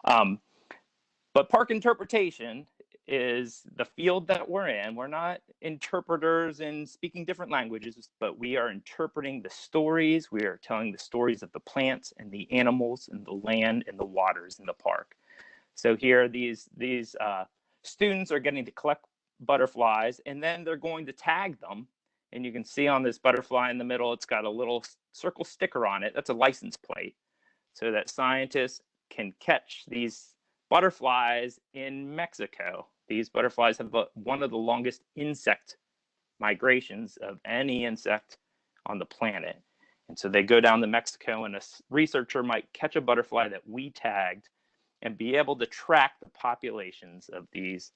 But park interpretation is the field that we're in. We're not interpreters and speaking different languages, but we are interpreting the stories. We are telling the stories of the plants and the animals and the land and the waters in the park. So here, these students are getting to collect butterflies, and then they're going to tag them. And you can see on this butterfly in the middle, it's got a little circle sticker on it. That's a license plate, so that scientists can catch these butterflies in Mexico. These butterflies have one of the longest insect migrations of any insect on the planet. And so they go down to Mexico, and a researcher might catch a butterfly that we tagged and be able to track the populations of these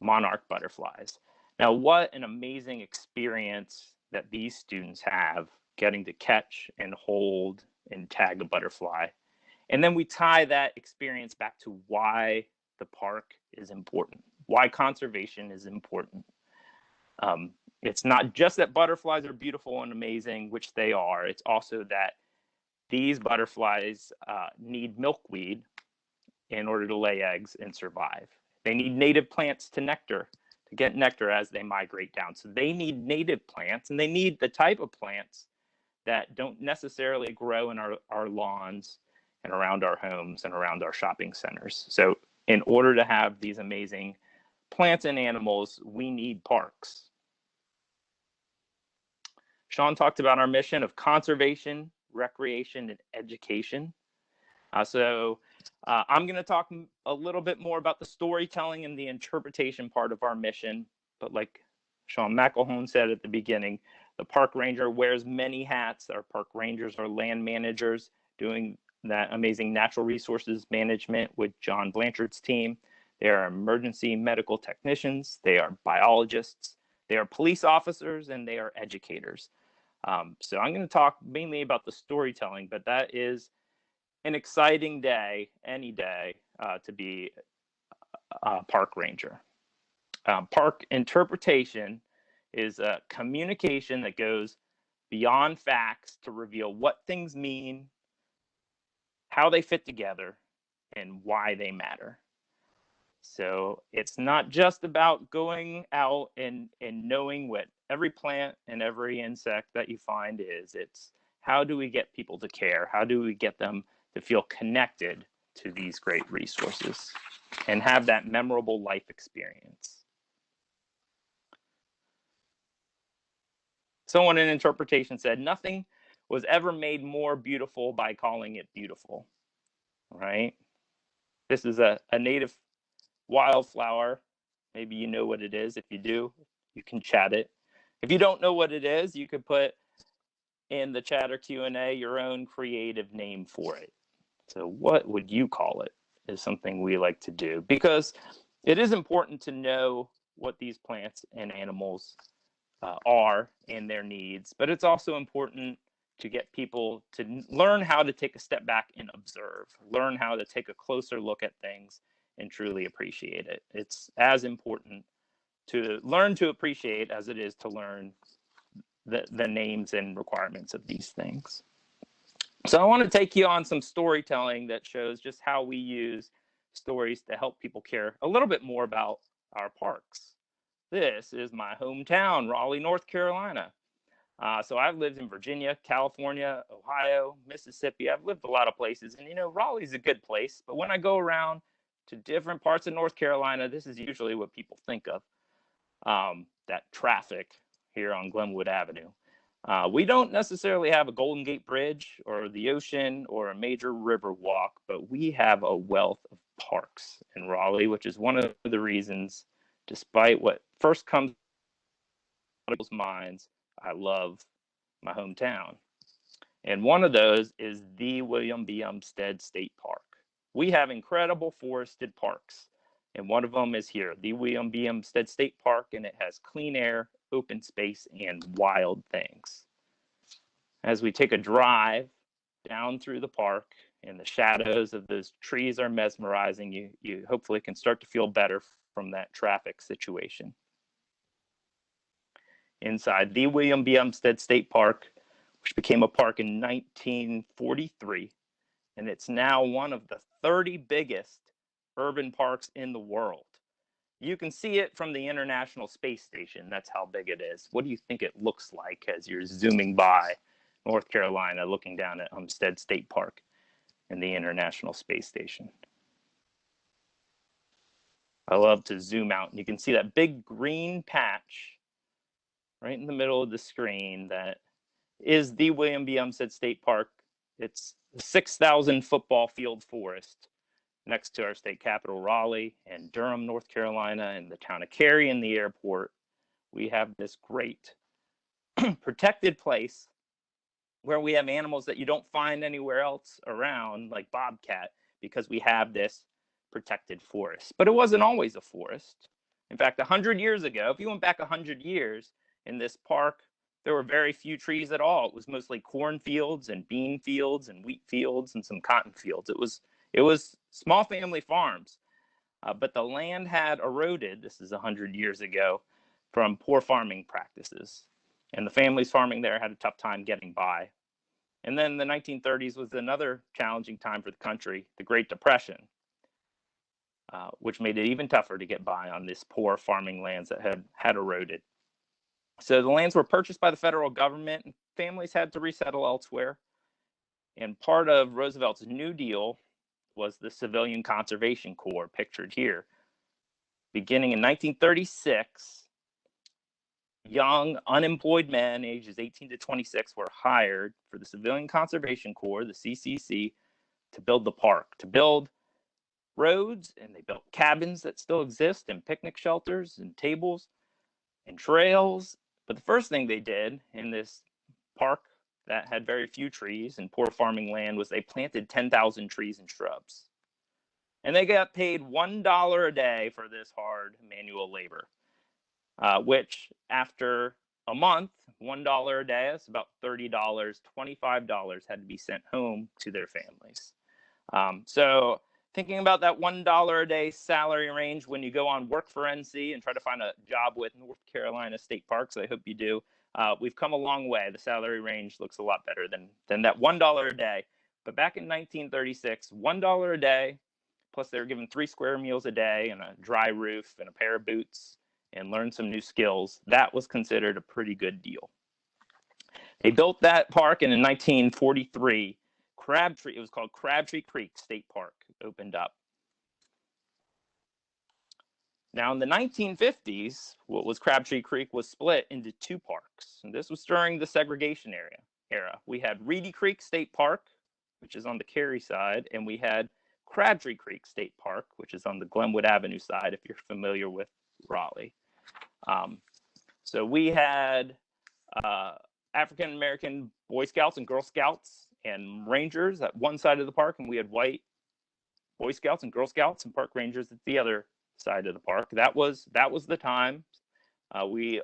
monarch butterflies. Now, what an amazing experience that these students have getting to catch and hold and tag a butterfly. And then we tie that experience back to why the park is important, why conservation is important. It's not just that butterflies are beautiful and amazing, which they are. It's also that these butterflies need milkweed in order to lay eggs and survive. They need native plants to get nectar as they migrate down. So they need native plants, and they need the type of plants that don't necessarily grow in our lawns and around our homes and around our shopping centers. So in order to have these amazing plants and animals, we need parks. Sean talked about our mission of conservation, recreation, and education. I'm going to talk a little bit more about the storytelling and the interpretation part of our mission. But like Sean McElhone said at the beginning, the park ranger wears many hats. Our park rangers are land managers doing that amazing natural resources management with John Blanchard's team. They are emergency medical technicians. They are biologists. They are police officers, and they are educators. So I'm going to talk mainly about the storytelling, but that is an exciting day, any day, to be a park ranger. Park interpretation is a communication that goes beyond facts to reveal what things mean, how they fit together, and why they matter. So it's not just about going out and knowing what every plant and every insect that you find is. It's how do we get people to care? How do we get them to feel connected to these great resources and have that memorable life experience? Someone in interpretation said, nothing was ever made more beautiful by calling it beautiful, right? This is a native wildflower. Maybe you know what it is. If you do, you can chat it. If you don't know what it is, you could put in the chat or Q&A your own creative name for it. So what would you call it is something we like to do, because it is important to know what these plants and animals are and their needs, but it's also important to get people to learn how to take a step back and observe, learn how to take a closer look at things and truly appreciate it. It's as important to learn to appreciate as it is to learn the names and requirements of these things. So I want to take you on some storytelling that shows just how we use stories to help people care a little bit more about our parks. This is my hometown, Raleigh, North Carolina. So I've lived in Virginia, California, Ohio, Mississippi. I've lived a lot of places, and Raleigh's a good place. But when I go around to different parts of North Carolina, this is usually what people think of, that traffic here on Glenwood Avenue. We don't necessarily have a Golden Gate Bridge or the ocean or a major river walk, but we have a wealth of parks in Raleigh, which is one of the reasons, despite what first comes to people's minds, I love my hometown. And one of those is the William B. Umstead State Park. We have incredible forested parks, and one of them is here, the William B. Umstead State Park, and it has clean air, open space, and wild things. As we take a drive down through the park, and the shadows of those trees are mesmerizing, you hopefully can start to feel better from that traffic situation. Inside the William B. Umstead State Park, which became a park in 1943, and it's now one of the 30 biggest urban parks in the world. You can see it from the International Space Station. That's how big it is. What do you think it looks like as you're zooming by North Carolina, looking down at Umstead State Park and the International Space Station? I love to zoom out, and you can see that big green patch right in the middle of the screen that is the William B. Umstead State Park. It's a 6,000 football field forest next to our state capital, Raleigh, and Durham, North Carolina, and the town of Cary and the airport. We have this great protected place where we have animals that you don't find anywhere else around, like bobcat, because we have this protected forest. But it wasn't always a forest. In fact, 100 years ago, if you went back 100 years in this park, there were very few trees at all. It was mostly cornfields and bean fields and wheat fields and some cotton fields. It was small family farms, but the land had eroded, this is 100 years ago, from poor farming practices. And the families farming there had a tough time getting by. And then the 1930s was another challenging time for the country, the Great Depression, which made it even tougher to get by on this poor farming lands that had eroded. So the lands were purchased by the federal government, and families had to resettle elsewhere. And part of Roosevelt's New Deal was the Civilian Conservation Corps, pictured here. Beginning in 1936, young unemployed men ages 18 to 26 were hired for the Civilian Conservation Corps, the CCC, to build the park, to build roads, and they built cabins that still exist, and picnic shelters and tables and trails. But the first thing they did in this park that had very few trees and poor farming land was they planted 10,000 trees and shrubs. And they got paid $1 a day for this hard manual labor, which after a month, $1 a day, that's about $30, $25 had to be sent home to their families. So thinking about that $1 a day salary range when you go on Work for NC and try to find a job with North Carolina State Parks, I hope you do. We've come a long way. The salary range looks a lot better than that $1 a day. But back in 1936, $1 a day, plus they were given 3 square meals a day and a dry roof and a pair of boots and learned some new skills. That was considered a pretty good deal. They built that park, and in 1943, Crabtree, it was called Crabtree Creek State Park, opened up. Now in the 1950s, what was Crabtree Creek was split into 2 parks. And this was during the segregation era. We had Reedy Creek State Park, which is on the Cary side, and we had Crabtree Creek State Park, which is on the Glenwood Avenue side, if you're familiar with Raleigh. So we had African American Boy Scouts and Girl Scouts and Rangers at one side of the park, and we had white Boy Scouts and Girl Scouts and park rangers at the other side of the park. That was the time. We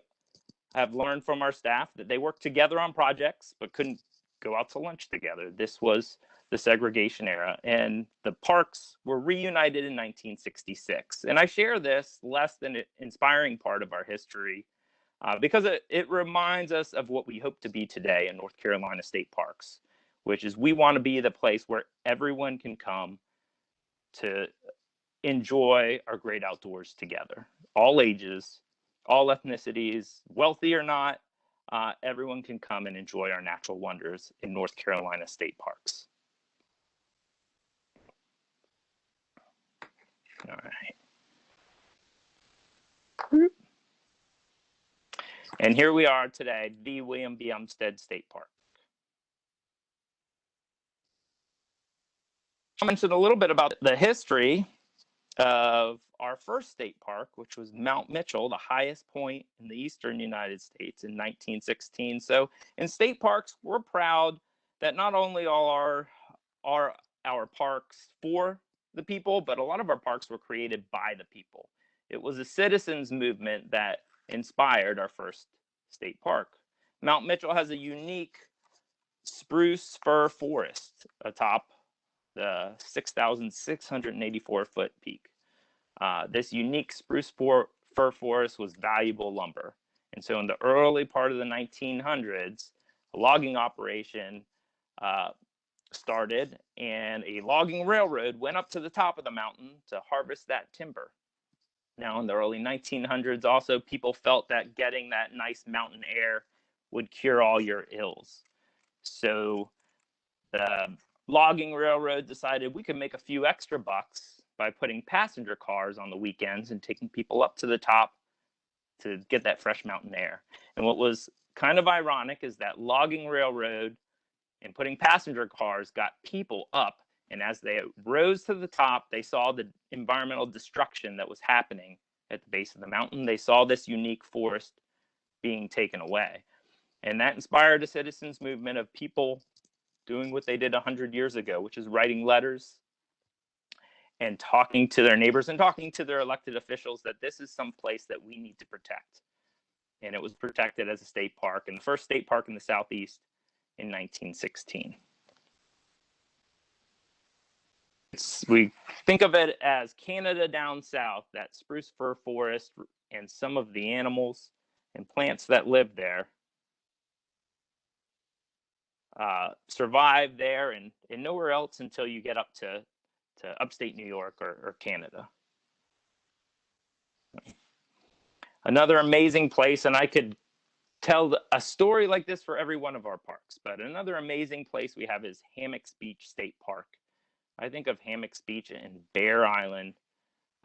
have learned from our staff that they worked together on projects but couldn't go out to lunch together. This was the segregation era, and the parks were reunited in 1966. And I share this less than inspiring part of our history because it reminds us of what we hope to be today in North Carolina State Parks, which is we want to be the place where everyone can come to enjoy our great outdoors together. All ages, all ethnicities, wealthy or not, everyone can come and enjoy our natural wonders in North Carolina State Parks. All right. And here we are today, the William B. Umstead State Park. I mentioned a little bit about the history of our first state park, which was Mount Mitchell, the highest point in the eastern United States in 1916. So in state parks, we're proud that not only are our parks for the people, but a lot of our parks were created by the people. It was a citizens movement that inspired our first state park. Mount Mitchell has a unique spruce fir forest atop the 6,684 foot peak. This unique spruce fir forest was valuable lumber. And so in the early part of the 1900s, a logging operation started, and a logging railroad went up to the top of the mountain to harvest that timber. Now, in the early 1900s, also, people felt that getting that nice mountain air would cure all your ills. So the logging railroad decided we could make a few extra bucks by putting passenger cars on the weekends and taking people up to the top to get that fresh mountain air. And what was kind of ironic is that logging railroad and putting passenger cars got people up, and as they rose to the top, they saw the environmental destruction that was happening at the base of the mountain. They saw this unique forest being taken away, and that inspired a citizens movement of people doing what they did 100 years ago, which is writing letters and talking to their neighbors and talking to their elected officials that this is some place that we need to protect. And it was protected as a state park, and the first state park in the Southeast in 1916. We think of it as Canada down south, that spruce fir forest and some of the animals and plants that live there survive there and nowhere else until you get up to upstate New York or Canada. Another amazing place, and I could tell a story like this for every one of our parks, but another amazing place we have is Hammocks Beach State Park. I think of Hammock's Beach and Bear Island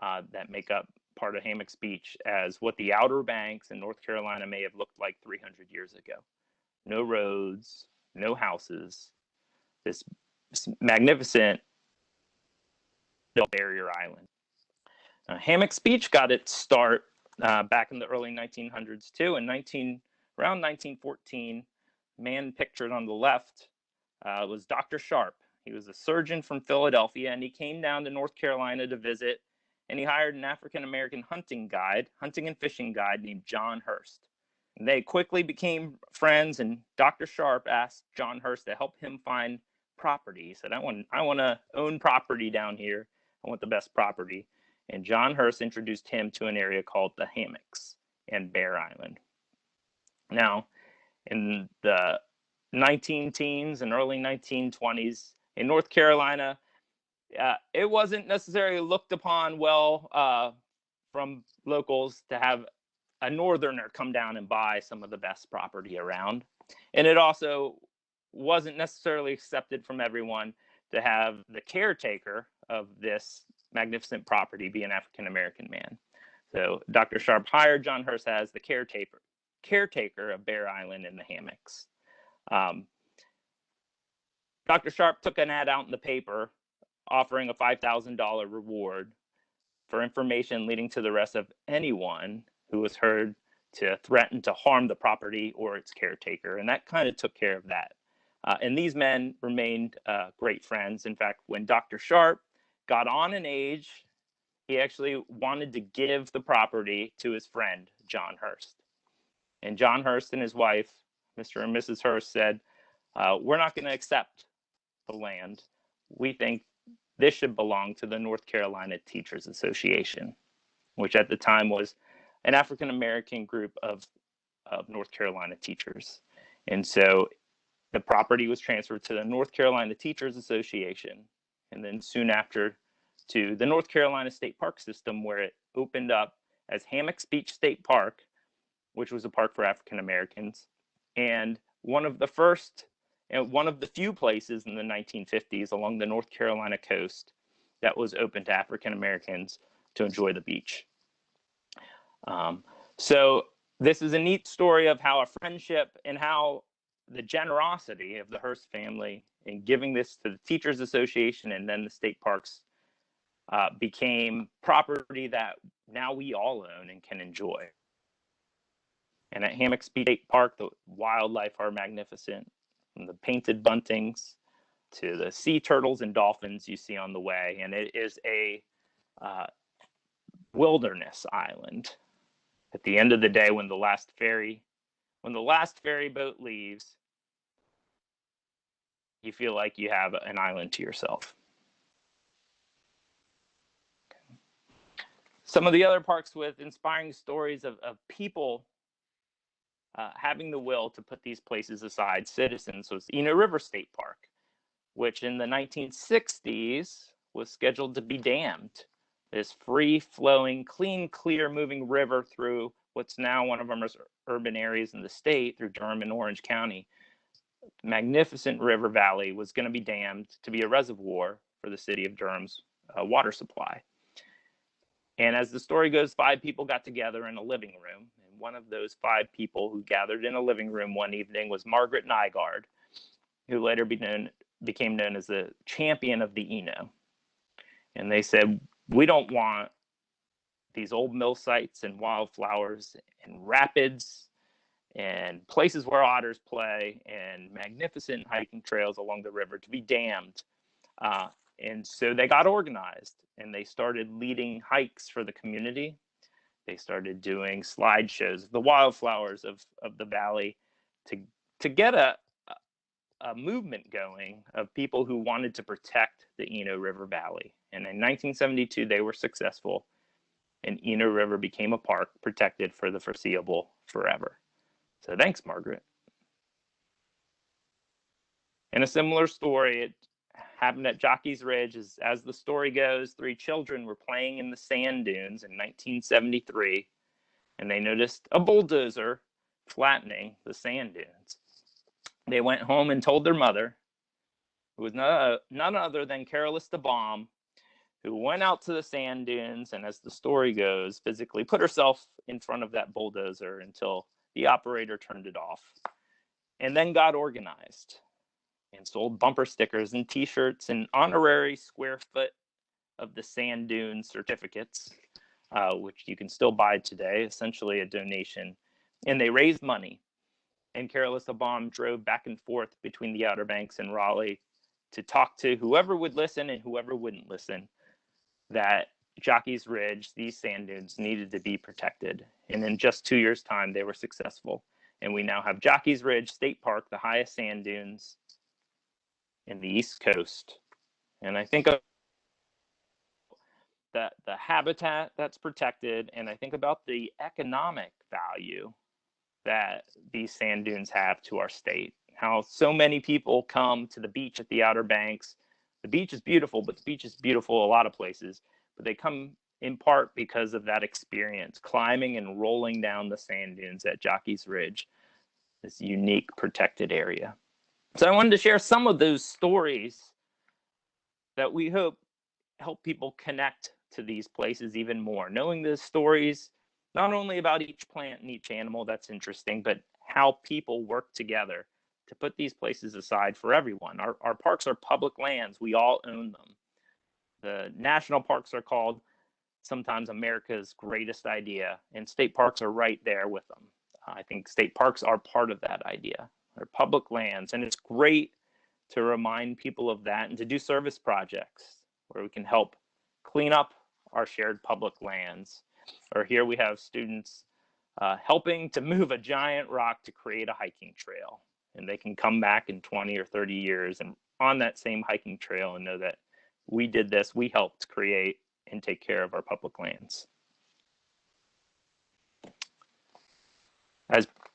that make up part of Hammock's Beach as what the Outer Banks in North Carolina may have looked like 300 years ago. No roads, no houses, this magnificent barrier island. Hammock's Beach got its start back in the early 1900s too. Around 1914, man pictured on the left was Dr. Sharp. He was a surgeon from Philadelphia, and he came down to North Carolina to visit, and he hired an African-American hunting and fishing guide named John Hurst. And they quickly became friends, and Dr. Sharp asked John Hurst to help him find property. He said, I want to own property down here. I want the best property. And John Hurst introduced him to an area called the Hammocks and Bear Island. Now, in the 19-teens and early 1920s in North Carolina, it wasn't necessarily looked upon well from locals to have a northerner come down and buy some of the best property around. And it also wasn't necessarily accepted from everyone to have the caretaker of this magnificent property be an African-American man. So Dr. Sharp hired John Hurst as the caretaker of Bear Island and the Hammocks. Dr. Sharp took an ad out in the paper offering a $5,000 reward for information leading to the arrest of anyone who was heard to threaten to harm the property or its caretaker. And that kind of took care of that. And these men remained great friends. In fact, when Dr. Sharp got on in age, he actually wanted to give the property to his friend, John Hurst. And John Hurst and his wife, Mr. and Mrs. Hurst, said, we're not going to accept the land. We think this should belong to the North Carolina Teachers Association, which at the time was an African-American group of North Carolina teachers. And so the property was transferred to the North Carolina Teachers Association, and then soon after to the North Carolina State Park System, where it opened up as Hammock's Beach State Park, which was a park for African Americans, and one of the few places in the 1950s along the North Carolina coast that was open to African Americans to enjoy the beach. So this is a neat story of how a friendship and how the generosity of the Hurst family in giving this to the Teachers Association and then the state parks became property that now we all own and can enjoy. And at Hammock's Beach State Park, the wildlife are magnificent, from the painted buntings to the sea turtles and dolphins you see on the way. And it is a wilderness island. At the end of the day, when the last ferry boat leaves, you feel like you have an island to yourself. Some of the other parks with inspiring stories of people having the will to put these places aside, citizens, was Eno River State Park, which in the 1960s was scheduled to be dammed. This free-flowing, clean, clear, moving river through what's now one of our most urban areas in the state, through Durham and Orange County. Magnificent river valley was going to be dammed to be a reservoir for the city of Durham's water supply. And as the story goes, 5 people got together in a living room. And one of those 5 people who gathered in a living room one evening was Margaret Nygaard, who later became known as the champion of the Eno. And they said, we don't want these old mill sites and wildflowers and rapids and places where otters play and magnificent hiking trails along the river to be dammed. And so they got organized and they started leading hikes for the community. They started doing slideshows of the wildflowers of the valley to get a movement going of people who wanted to protect the Eno River Valley. And in 1972, they were successful, and Eno River became a park protected for the foreseeable forever. So thanks, Margaret. And a similar story, it happened at Jockey's Ridge. As the story goes, 3 children were playing in the sand dunes in 1973, and they noticed a bulldozer flattening the sand dunes. They went home and told their mother, It was none other than Carolus de Balme, who went out to the sand dunes and, as the story goes, physically put herself in front of that bulldozer until the operator turned it off, and then got organized and sold bumper stickers and t-shirts and honorary square foot of the sand dune certificates, which you can still buy today, essentially a donation. And they raised money. And Carolus de Balme drove back and forth between the Outer Banks and Raleigh to talk to whoever would listen and whoever wouldn't listen, that Jockey's Ridge, these sand dunes, needed to be protected. And in just 2 years' time, they were successful. And we now have Jockey's Ridge State Park, the highest sand dunes in the East Coast. And I think of that the habitat that's protected, and I think about the economic value that these sand dunes have to our state. How so many people come to the beach at the Outer Banks. The beach is beautiful, but the beach is beautiful a lot of places. But they come in part because of that experience, climbing and rolling down the sand dunes at Jockey's Ridge, this unique protected area. So I wanted to share some of those stories that we hope help people connect to these places even more, knowing the stories not only about each plant and each animal that's interesting, but how people work together to put these places aside for everyone. Our parks are public lands. We all own them. The national parks are called sometimes America's greatest idea, and state parks are right there with them. I think state parks are part of that idea. They're public lands, and it's great to remind people of that and to do service projects where we can help clean up our shared public lands. Or here we have students helping to move a giant rock to create a hiking trail. And they can come back in 20 or 30 years and on that same hiking trail and know that we did this, we helped create and take care of our public lands.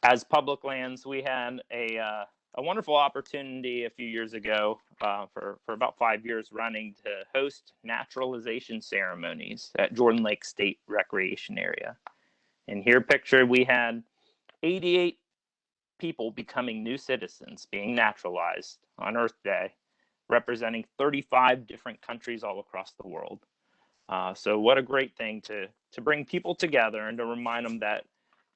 As public lands, we had a wonderful opportunity a few years ago for about 5 years running to host naturalization ceremonies at Jordan Lake State Recreation Area. And here pictured, we had 88 people becoming new citizens, being naturalized on Earth Day, representing 35 different countries all across the world. So what a great thing to bring people together and to remind them that,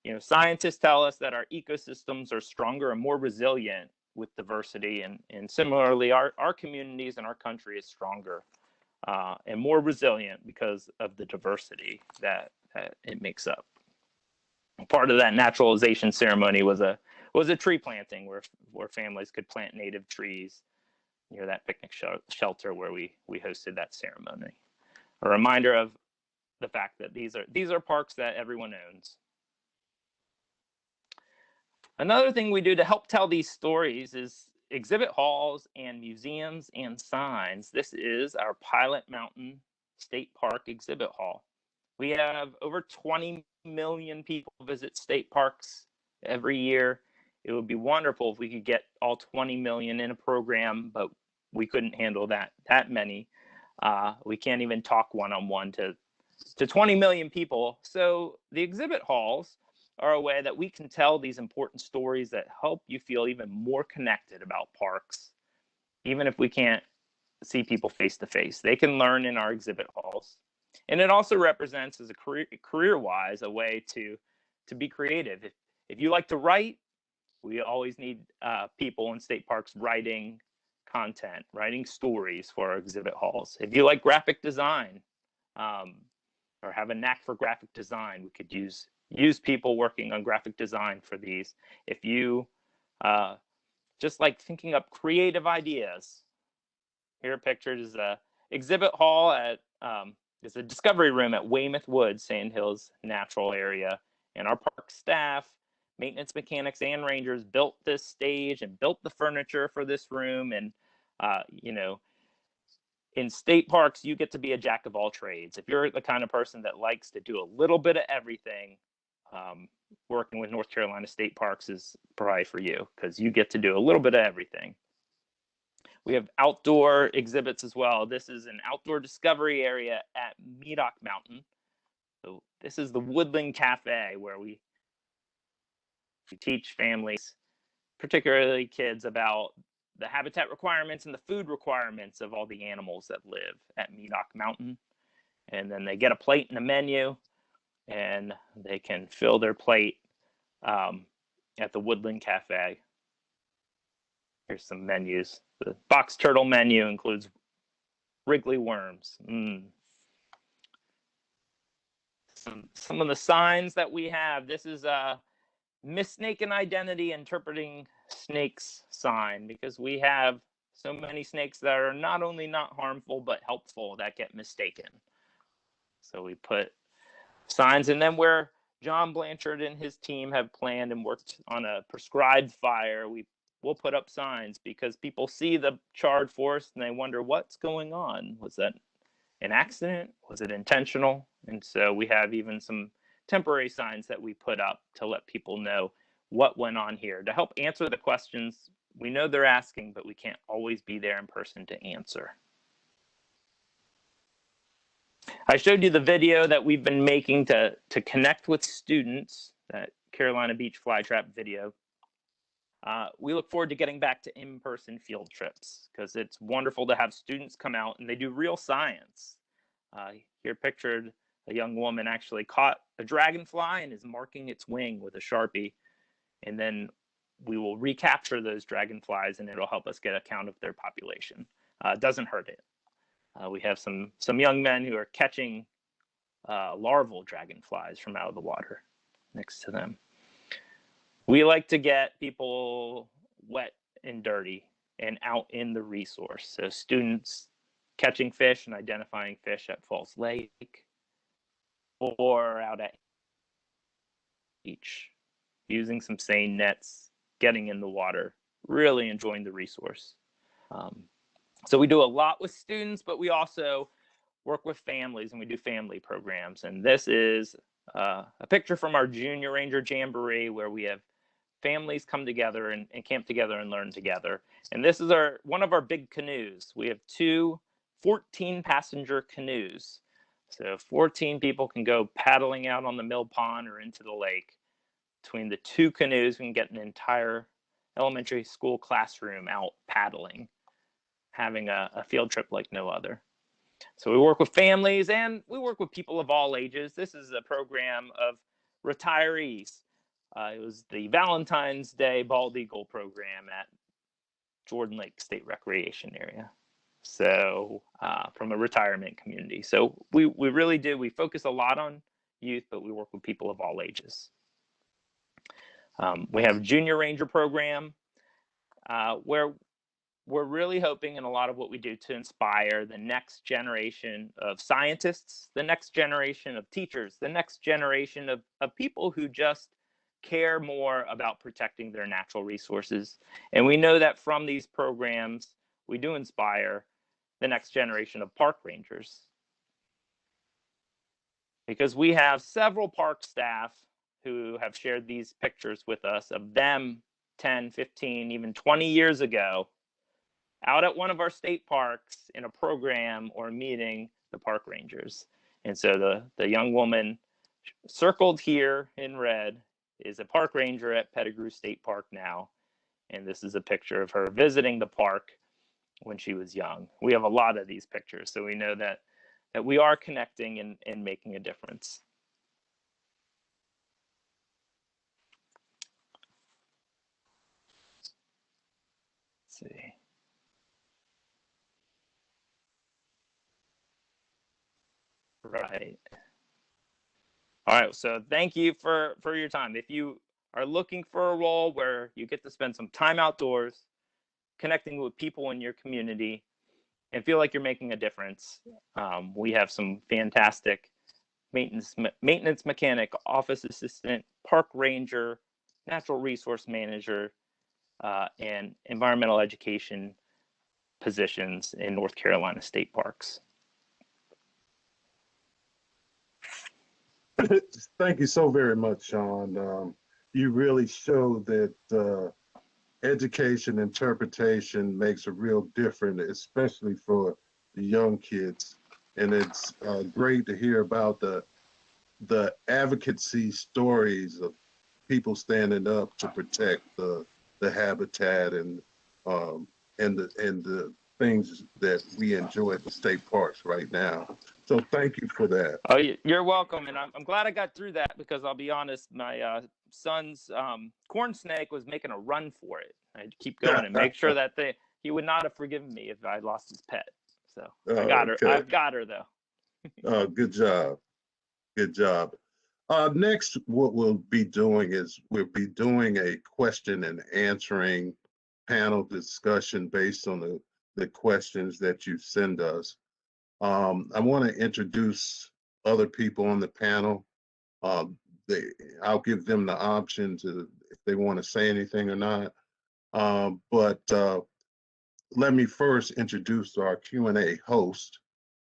you know, scientists tell us that our ecosystems are stronger and more resilient with diversity, and similarly, our communities and our country is stronger and more resilient because of the diversity that it makes up. Part of that naturalization ceremony was a tree planting where families could plant native trees near that picnic shelter where we hosted that ceremony. A reminder of the fact that these are parks that everyone owns. Another thing we do to help tell these stories is exhibit halls and museums and signs. This is our Pilot Mountain State Park exhibit hall. We have over 20 million people visit state parks every year. It would be wonderful if we could get all 20 million in a program, but we couldn't handle that many. We can't even talk one-on-one to 20 million people. So the exhibit halls are a way that we can tell these important stories that help you feel even more connected about parks, even if we can't see people face to face. They can learn in our exhibit halls. And it also represents, as a career-wise, a way to be creative. If you like to write, we always need people in state parks writing content, writing stories for our exhibit halls. If you like graphic design or have a knack for graphic design, we could use people working on graphic design for these. If you just like thinking up creative ideas, here pictured is a exhibit hall at it's a discovery room at Weymouth Woods, Sand Hills Natural Area, and our park staff, maintenance mechanics and rangers built this stage and built the furniture for this room. And you know, in state parks, you get to be a jack of all trades. If you're the kind of person that likes to do a little bit of everything, working with North Carolina State Parks is probably for you, because you get to do a little bit of everything. We have outdoor exhibits as well. This is an outdoor discovery area at Medoc Mountain. So this is the Woodland Cafe, where we teach families, particularly kids, about the habitat requirements and the food requirements of all the animals that live at Medoc Mountain. And then they get a plate and a menu, and they can fill their plate at the Woodland Cafe. Here's some menus. The box turtle menu includes wriggly worms. Some of the signs that we have. This is a Missnaken Identity Interpreting Snakes sign, because we have so many snakes that are not only not harmful but helpful that get mistaken. So we put signs, and then where John Blanchard and his team have planned and worked on a prescribed fire, we'll put up signs, because people see the charred forest and they wonder what's going on. Was that an accident? Was it intentional? And so we have even some temporary signs that we put up to let people know what went on here, to help answer the questions we know they're asking, but we can't always be there in person to answer. I showed you the video that we've been making to connect with students, that Carolina Beach Flytrap video. We look forward to getting back to in-person field trips, because it's wonderful to have students come out and they do real science. Here pictured, a young woman actually caught a dragonfly and is marking its wing with a Sharpie. And then we will recapture those dragonflies, and it'll help us get a count of their population. It doesn't hurt it. We have some young men who are catching larval dragonflies from out of the water next to them. We like to get people wet and dirty and out in the resource. So students catching fish and identifying fish at Falls Lake, or out at beach, using some seine nets, getting in the water, really enjoying the resource. So we do a lot with students, but we also work with families, and we do family programs. And this is a picture from our Junior Ranger Jamboree, where we have families come together and camp together and learn together. And this is one of our big canoes. We have two 14-passenger canoes. So 14 people can go paddling out on the mill pond or into the lake. Between the two canoes, we can get an entire elementary school classroom out paddling, having a field trip like no other. So we work with families, and we work with people of all ages. This is a program of retirees. It was the Valentine's Day Bald Eagle program at Jordan Lake State Recreation Area. So from a retirement community. So we really do. We focus a lot on youth, but we work with people of all ages. We have a Junior Ranger program where we're really hoping in a lot of what we do to inspire the next generation of scientists, the next generation of teachers, the next generation of people who just care more about protecting their natural resources. And we know that from these programs, we do inspire the next generation of park rangers, because we have several park staff who have shared these pictures with us of them 10, 15, even 20 years ago out at one of our state parks in a program or meeting the park rangers. And so the young woman circled here in red is a park ranger at Pettigrew State Park now. And this is a picture of her visiting the park when she was young. We have a lot of these pictures, so we know that we are connecting and making a difference. Let's see. Right. All right, so thank you for your time. If you are looking for a role where you get to spend some time outdoors, connecting with people in your community, and feel like you're making a difference, we have some fantastic maintenance mechanic, office assistant, park ranger, natural resource manager, and environmental education positions in North Carolina state parks. Thank you so very much, Sean. You really show that education interpretation makes a real difference, especially for the young kids. And it's great to hear about the advocacy stories of people standing up to protect the habitat and the things that we enjoy at the state parks right now. So thank you for that. Oh, you're welcome, and I'm glad I got through that because I'll be honest, my son's corn snake was making a run for it. I'd keep going and make sure that he would not have forgiven me if I lost his pet. So I got her. Okay. I've got her though. Good job. Good job. Next, what we'll be doing is we'll be doing a question and answering panel discussion based on the questions that you send us. I want to introduce other people on the panel. I'll give them the option to if they want to say anything or not. But let me first introduce our Q&A host,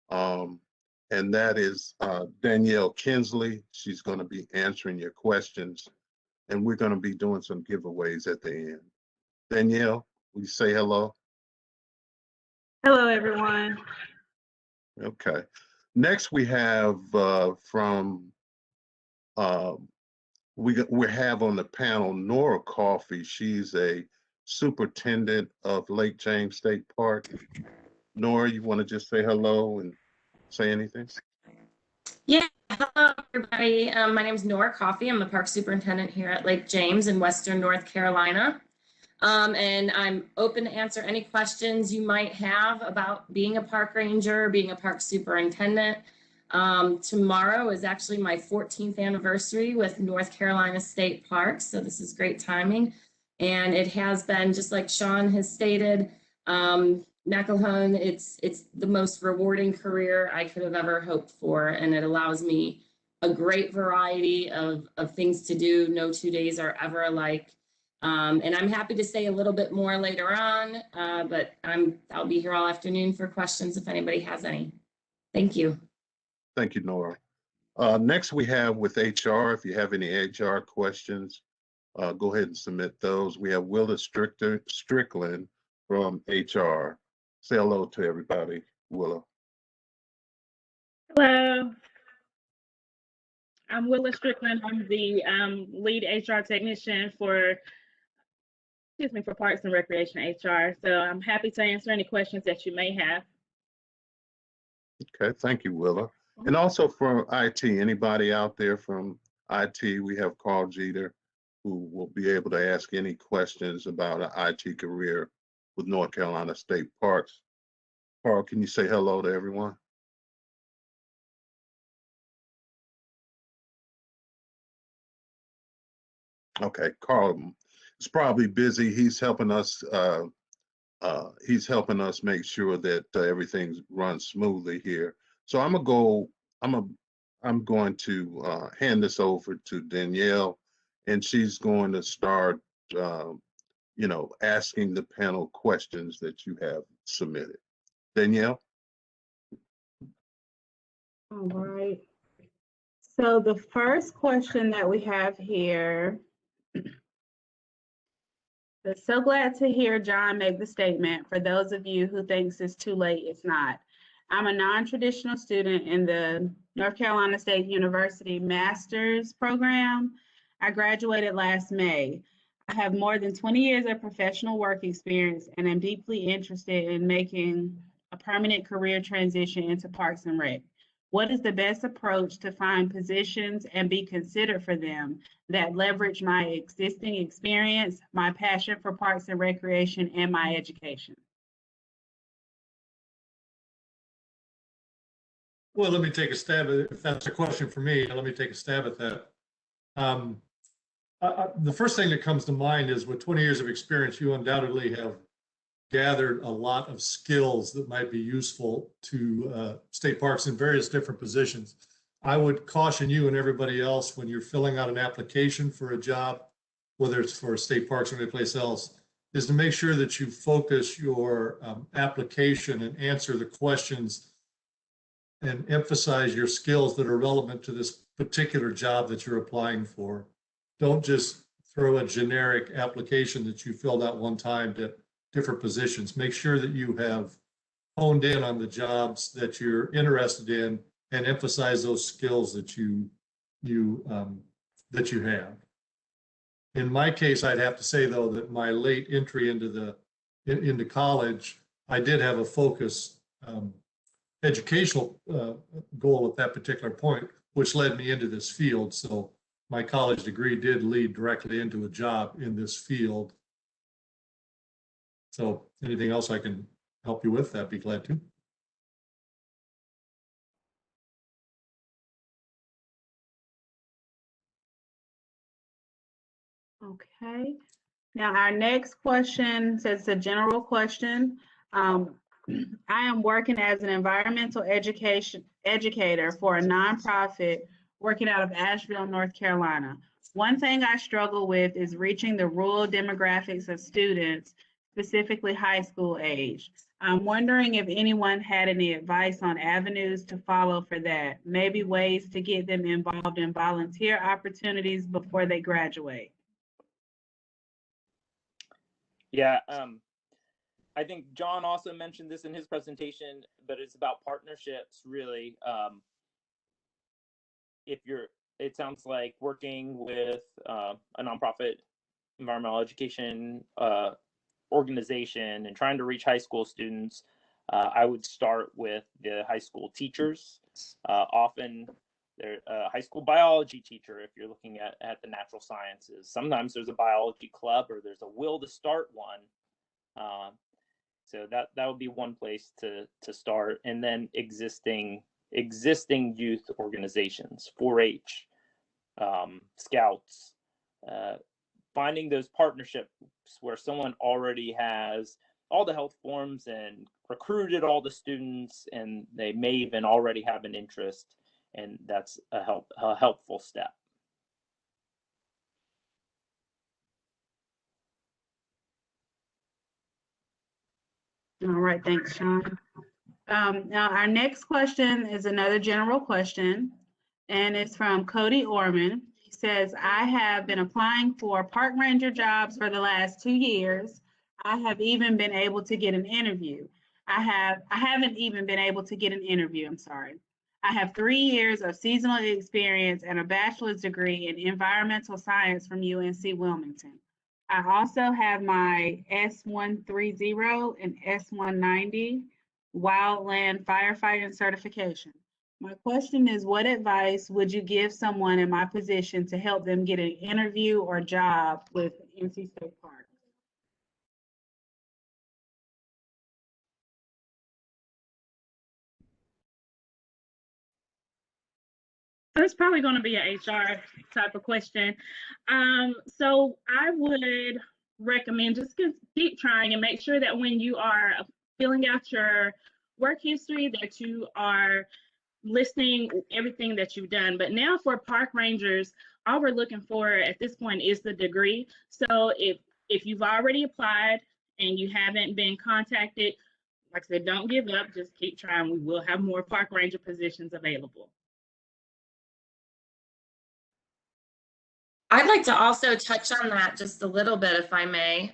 and that is Danielle Kinsley. She's going to be answering your questions, and we're going to be doing some giveaways at the end. Danielle, will you say hello? Hello, everyone. Okay. Next, we have we have on the panel Nora Coffey. She's a superintendent of Lake James State Park. Nora, you want to just say hello and say anything? Yeah, hello everybody. My name is Nora Coffey. I'm the park superintendent here at Lake James in Western North Carolina. And I'm open to answer any questions you might have about being a park ranger, being a park superintendent. Tomorrow is actually my 14th anniversary with North Carolina State Parks, so this is great timing. And it has been, just like Sean has stated, McElhone, it's the most rewarding career I could have ever hoped for, and it allows me a great variety of things to do. No 2 days are ever alike. And I'm happy to say a little bit more later on, but I'll be here all afternoon for questions if anybody has any. Thank you. Thank you, Nora. Next, we have with HR. If you have any HR questions, go ahead and submit those. We have Willa Strickland from HR. Say hello to everybody, Willa. Hello. I'm Willa Strickland. I'm the lead HR technician for Parks and Recreation HR. So I'm happy to answer any questions that you may have. Okay, thank you, Willa. And also from IT, anybody out there from IT, we have Carl Jeter, who will be able to ask any questions about an IT career with North Carolina State Parks. Carl, can you say hello to everyone? Okay, Carl is probably busy. He's helping us make sure that everything runs smoothly here. So I'm going to hand this over to Danielle, and she's going to start, asking the panel questions that you have submitted. Danielle? All right. So the first question that we have here, I'm so glad to hear John make the statement. For those of you who thinks it's too late, it's not. I'm a non-traditional student in the North Carolina State University Master's program. I graduated last May. I have more than 20 years of professional work experience and am deeply interested in making a permanent career transition into Parks and Rec. What is the best approach to find positions and be considered for them that leverage my existing experience, my passion for Parks and Recreation, and my education? Well, let me take a stab at it. If that's a question for me, let me take a stab at that. The first thing that comes to mind is with 20 years of experience, you undoubtedly have gathered a lot of skills that might be useful to state parks in various different positions. I would caution you and everybody else when you're filling out an application for a job, whether it's for state parks or anyplace else, is to make sure that you focus your application and answer the questions and emphasize your skills that are relevant to this particular job that you're applying for. Don't just throw a generic application that you filled out one time to different positions. Make sure that you have honed in on the jobs that you're interested in and emphasize those skills that you have. In my case, I'd have to say though that my late entry into into college, I did have a focus educational goal at that particular point, which led me into this field. So my college degree did lead directly into a job in this field. So anything else I can help you with, I'd be glad to. Okay. Now, our next question says it's a general question. I am working as an environmental educator for a nonprofit working out of Asheville, North Carolina. One thing I struggle with is reaching the rural demographics of students, specifically high school age. I'm wondering if anyone had any advice on avenues to follow for that, maybe ways to get them involved in volunteer opportunities before they graduate. Yeah, I think John also mentioned this in his presentation, but it's about partnerships, really. It sounds like working with a nonprofit environmental education organization and trying to reach high school students, I would start with the high school teachers. Often they're a high school biology teacher if you're looking at the natural sciences. Sometimes there's a biology club or there's a will to start one. So that would be one place to start. And then existing youth organizations, 4-H, Scouts, finding those partnerships where someone already has all the health forms and recruited all the students, and they may even already have an interest, and that's a helpful step. All right, thanks, Sean. Now, our next question is another general question, and it's from Cody Orman. He says, I have been applying for park ranger jobs for the last 2 years. I have even been able to get an interview. I haven't even been able to get an interview, I'm sorry. I have 3 years of seasonal experience and a bachelor's degree in environmental science from UNC Wilmington. I also have my S130 and S190 wildland firefighting certification. My question is, what advice would you give someone in my position to help them get an interview or job with NC State Parks? So it's probably going to be an HR type of question. So I would recommend just keep trying and make sure that when you are filling out your work history that you are listing everything that you've done. But now for park rangers, all we're looking for at this point is the degree. So if you've already applied and you haven't been contacted, like I said, don't give up, just keep trying. We will have more park ranger positions available. I'd like to also touch on that just a little bit, if I may.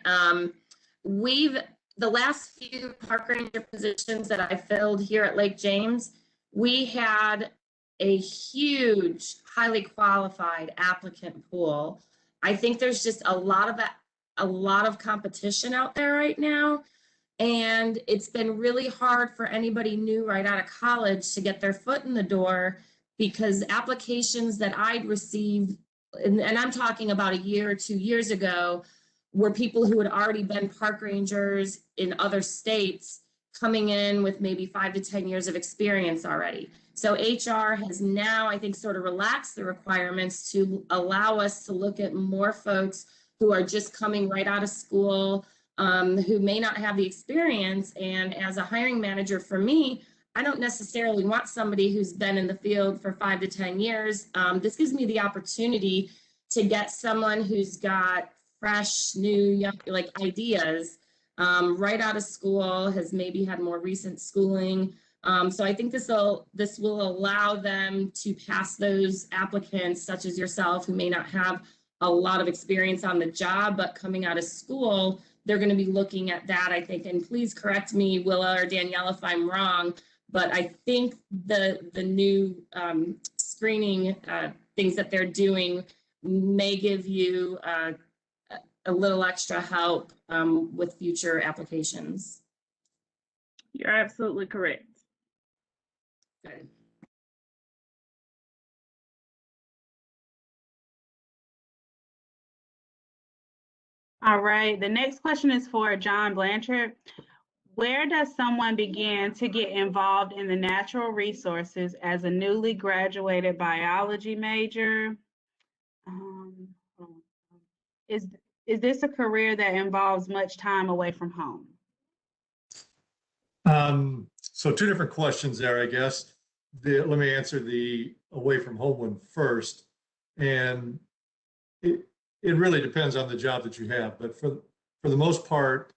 The last few park ranger positions that I filled here at Lake James, we had a huge, highly qualified applicant pool. I think there's just a lot of competition out there right now. And it's been really hard for anybody new right out of college to get their foot in the door, because applications that I'd received, and I'm talking about a year or 2 years ago, were people who had already been park rangers in other states coming in with maybe 5 to 10 years of experience already. So HR has now, I think, sort of relaxed the requirements to allow us to look at more folks who are just coming right out of school, who may not have the experience. And as a hiring manager, for me, I don't necessarily want somebody who's been in the field for 5 to 10 years. This gives me the opportunity to get someone who's got fresh, new, young, like ideas, right out of school, has maybe had more recent schooling. So I think this will allow them to pass those applicants, such as yourself, who may not have a lot of experience on the job, but coming out of school, they're going to be looking at that, I think. And please correct me, Willa or Danielle, if I'm wrong, but I think the new screening things that they're doing may give you a little extra help with future applications. You're absolutely correct. Good. All right, the next question is for John Blanchard. Where does someone begin to get involved in the natural resources as a newly graduated biology major? Is this a career that involves much time away from home? So two different questions there, I guess. Let me answer the away from home one first. And it really depends on the job that you have. But for the most part,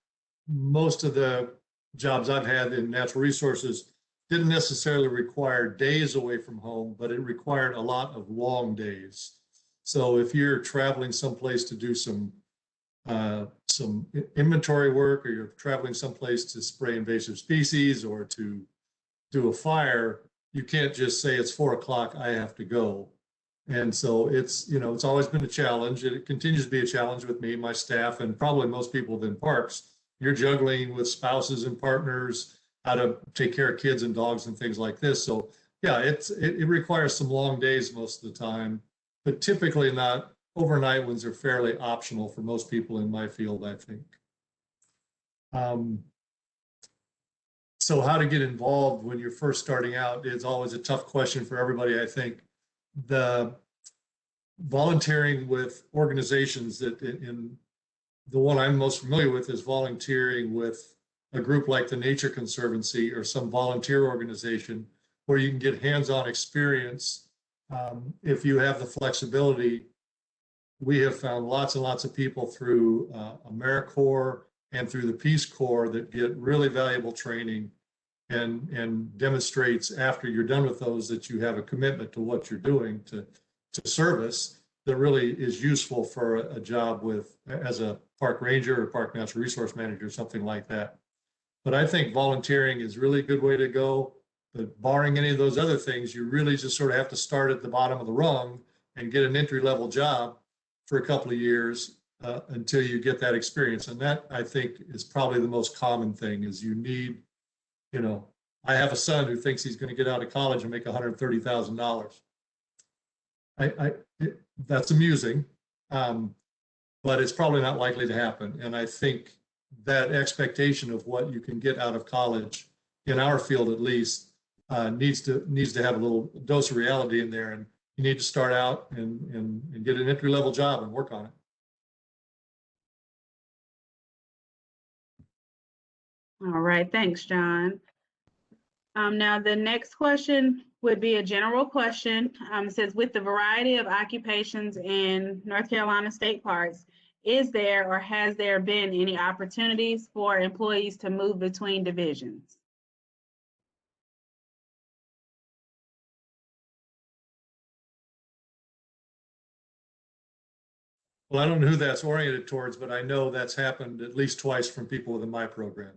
most of the jobs I've had in natural resources didn't necessarily require days away from home, but it required a lot of long days. So if you're traveling someplace to do some inventory work, or you're traveling someplace to spray invasive species or to do a fire, you can't just say it's 4 o'clock, I have to go. And so it's always been a challenge. It continues to be a challenge with me, my staff, and probably most people within parks. You're juggling with spouses and partners, how to take care of kids and dogs and things like this. So yeah, it requires some long days most of the time, but typically not. Overnight ones are fairly optional for most people in my field, I think. So how to get involved when you're first starting out is always a tough question for everybody, I think. The volunteering with organizations that in the one I'm most familiar with is volunteering with a group like the Nature Conservancy or some volunteer organization where you can get hands-on experience. If you have the flexibility, we have found lots and lots of people through AmeriCorps and through the Peace Corps that get really valuable training and demonstrates after you're done with those that you have a commitment to what you're doing to service that really is useful for a job as a park ranger or park natural resource manager, something like that. But I think volunteering is really a good way to go. But barring any of those other things, you really just sort of have to start at the bottom of the rung and get an entry-level job for a couple of years until you get that experience. And that, I think, is probably the most common thing is you need, I have a son who thinks he's going to get out of college and make $130,000. That's amusing, but it's probably not likely to happen. And I think that expectation of what you can get out of college, in our field at least, needs to have a little dose of reality in there. And you need to start out and get an entry-level job and work on it. All right, thanks, John. Now, the next question would be a general question. It says, with the variety of occupations in North Carolina state parks, is there or has there been any opportunities for employees to move between divisions? Well, I don't know who that's oriented towards, but I know that's happened at least twice from people within my program.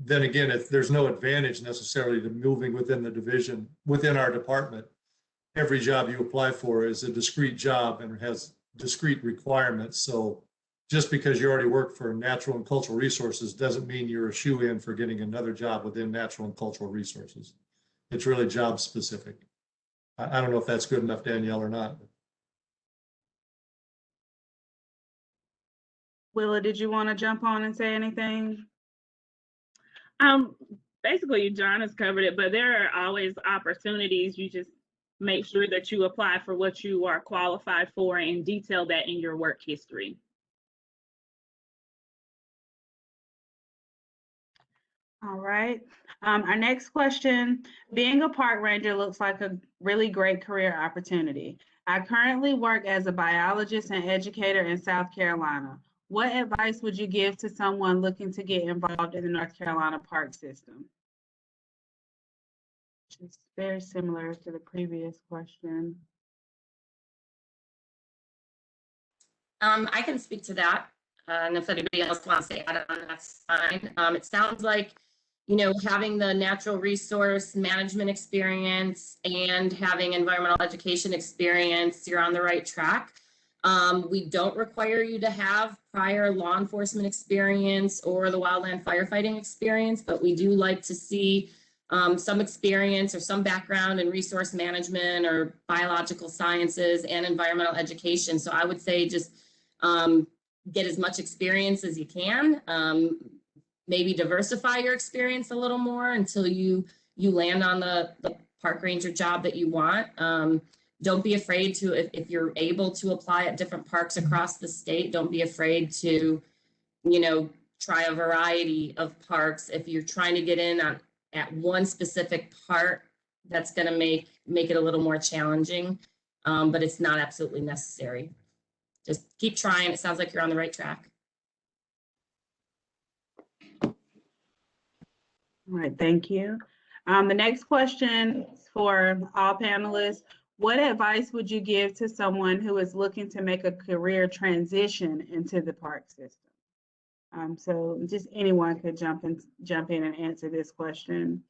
Then again, if there's no advantage necessarily to moving within the division, within our department, every job you apply for is a discrete job and has discrete requirements. So just because you already work for natural and cultural resources doesn't mean you're a shoe-in for getting another job within natural and cultural resources. It's really job specific. I don't know if that's good enough, Danielle, or not. Willa, did you want to jump on and say anything? Basically, John has covered it, but there are always opportunities. You just make sure that you apply for what you are qualified for and detail that in your work history. All right. Our next question, being a park ranger looks like a really great career opportunity. I currently work as a biologist and educator in South Carolina. What advice would you give to someone looking to get involved in the North Carolina park system? Which is very similar to the previous question. I can speak to that. And if anybody else wants to add on, that's fine. It sounds like, having the natural resource management experience and having environmental education experience, you're on the right track. We don't require you to have prior law enforcement experience or the wildland firefighting experience, but we do like to see some experience or some background in resource management or biological sciences and environmental education. So I would say just get as much experience as you can. Maybe diversify your experience a little more until you land on the park ranger job that you want. Don't be afraid to, if you're able to apply at different parks across the state, don't be afraid to, try a variety of parks. If you're trying to get in at one specific part, that's going to make it a little more challenging, but it's not absolutely necessary. Just keep trying. It sounds like you're on the right track. All right, thank you. The next question is for all panelists. What advice would you give to someone who is looking to make a career transition into the park system? So just anyone could jump in and answer this question.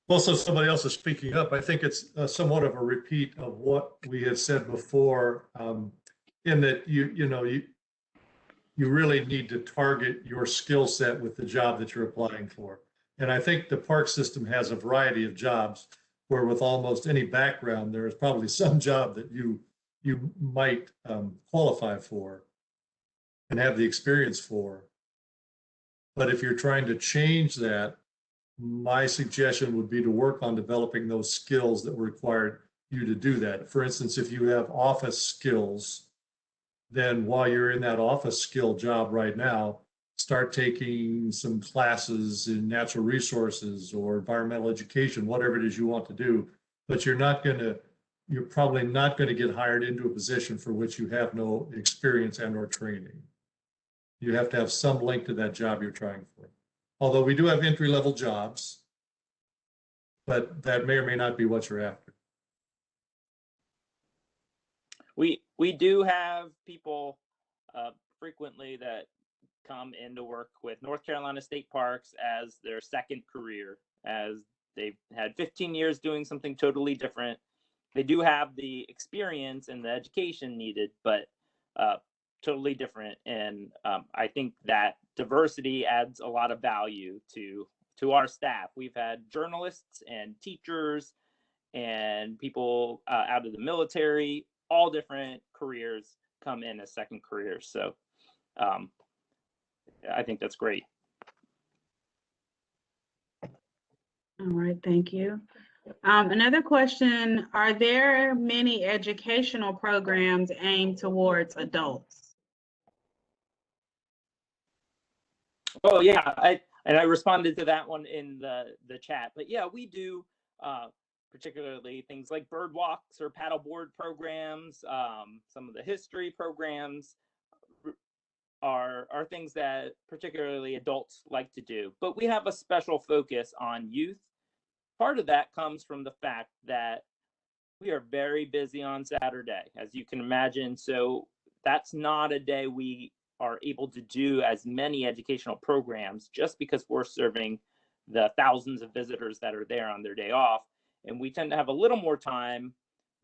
Also, somebody else is speaking up. I think it's somewhat of a repeat of what we had said before, in that you really need to target your skill set with the job that you're applying for. And I think the park system has a variety of jobs where with almost any background, there is probably some job that you might qualify for and have the experience for. But if you're trying to change that, my suggestion would be to work on developing those skills that require you to do that. For instance, if you have office skills, then while you're in that office skill job right now, start taking some classes in natural resources or environmental education, whatever it is you want to do. But you're probably not going to get hired into a position for which you have no experience and or training. You have to have some link to that job you're trying for. Although we do have entry-level jobs, but that may or may not be what you're after. We do have people frequently that come in to work with North Carolina State Parks as their second career, as they've had 15 years doing something totally different. They do have the experience and the education needed, but totally different. And I think that diversity adds a lot of value to our staff. We've had journalists and teachers and people out of the military, all different careers come in as second careers. So I think that's great. All right, thank you. Another question, are there many educational programs aimed towards adults? Oh yeah, I responded to that one in the chat, but yeah, we do particularly things like bird walks or paddleboard programs. Some of the history programs are things that particularly adults like to do, but we have a special focus on youth. Part of that comes from the fact that we are very busy on Saturday, as you can imagine. So that's not a day we are able to do as many educational programs just because we're serving the thousands of visitors that are there on their day off. And we tend to have a little more time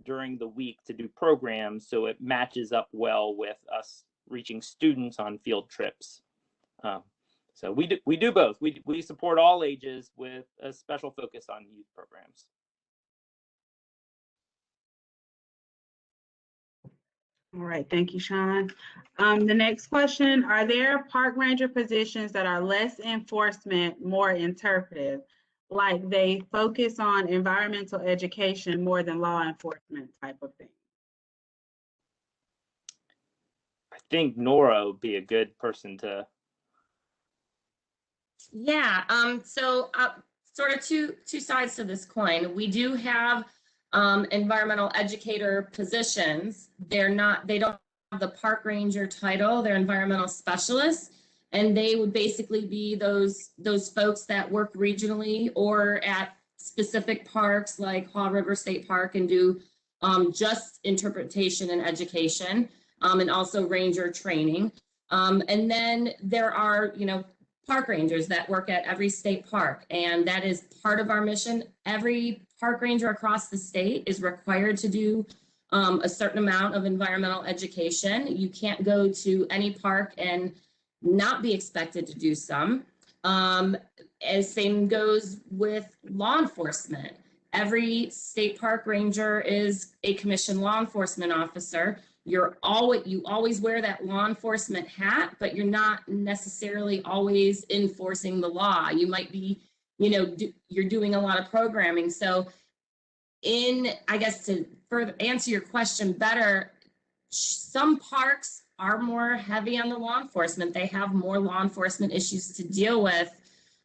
during the week to do programs, so it matches up well with us reaching students on field trips. So we do both. We support all ages with a special focus on youth programs. All right, thank you, Sean. The next question, are there park ranger positions that are less enforcement, more interpretive, like they focus on environmental education more than law enforcement type of thing? I think Nora would be a good person to. Yeah, so sort of two sides to this coin. We do have environmental educator positions. They don't have the park ranger title, they're environmental specialists, and they would basically be those folks that work regionally or at specific parks like Haw River State Park and do just interpretation and education, and also ranger training. And then there are, park rangers that work at every state park, and that is part of our mission. Every park ranger across the state is required to do a certain amount of environmental education. You can't go to any park and not be expected to do some. As same goes with law enforcement. Every state park ranger is a commissioned law enforcement officer. You always wear that law enforcement hat, but you're not necessarily always enforcing the law. You might be, you're doing a lot of programming. So I guess to further answer your question better, some parks are more heavy on the law enforcement. They have more law enforcement issues to deal with.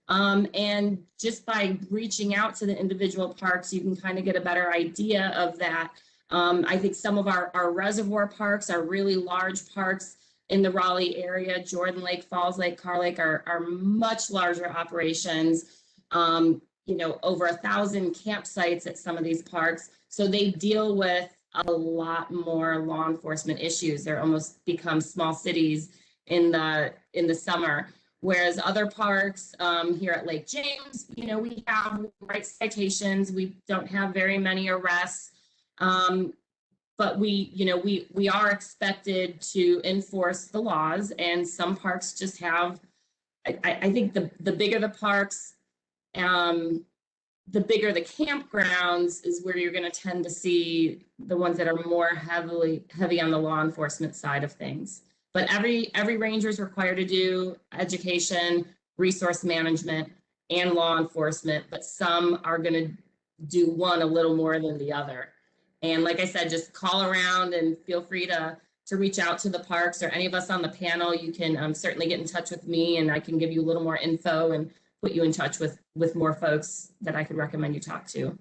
And just by reaching out to the individual parks, you can kind of get a better idea of that. I think some of our reservoir parks are really large parks in the Raleigh area. Jordan Lake, Falls Lake, Carr Lake are much larger operations. Over 1,000 campsites at some of these parks. So they deal with a lot more law enforcement issues. They're almost become small cities in the summer. Whereas other parks here at Lake James, we have write citations. We don't have very many arrests. But we are expected to enforce the laws, and some parks just have, I think the bigger the parks, the bigger the campgrounds is where you're going to tend to see the ones that are more heavy on the law enforcement side of things. But every ranger is required to do education, resource management, and law enforcement, but some are going to do one a little more than the other. And like I said, just call around and feel free to reach out to the parks or any of us on the panel. You can certainly get in touch with me, and I can give you a little more info and put you in touch with more folks that I could recommend you talk to.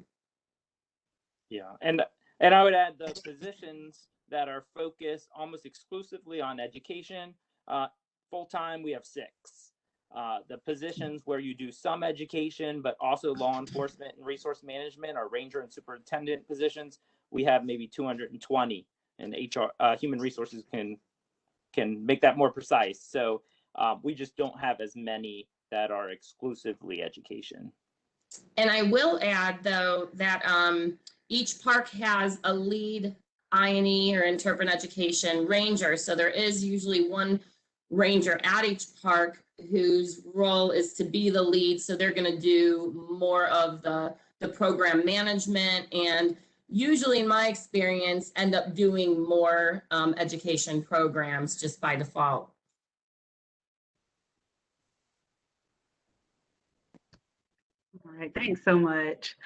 Yeah, and I would add the positions that are focused almost exclusively on education. Full-time, we have 6. The positions where you do some education, but also law enforcement and resource management, or ranger and superintendent positions, we have maybe 220, and HR, human resources can make that more precise. So we just don't have as many that are exclusively education. And I will add, though, that each park has a lead INE or interpretive education ranger. So there is usually one ranger at each park whose role is to be the lead. So they're going to do more of the program management, and usually, in my experience, end up doing more education programs just by default. All right, thanks so much.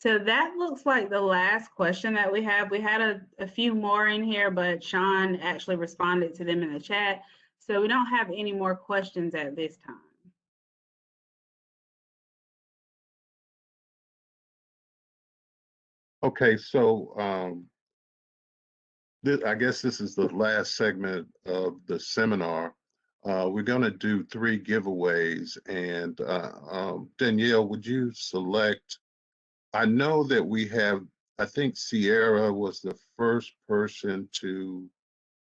So that looks like the last question that we have. We had a few more in here, but Sean actually responded to them in the chat. So we don't have any more questions at this time. Okay, so I guess this is the last segment of the seminar. We're going to do 3 giveaways, and Danielle, would you select? I know that we have, I think Sierra was the first person to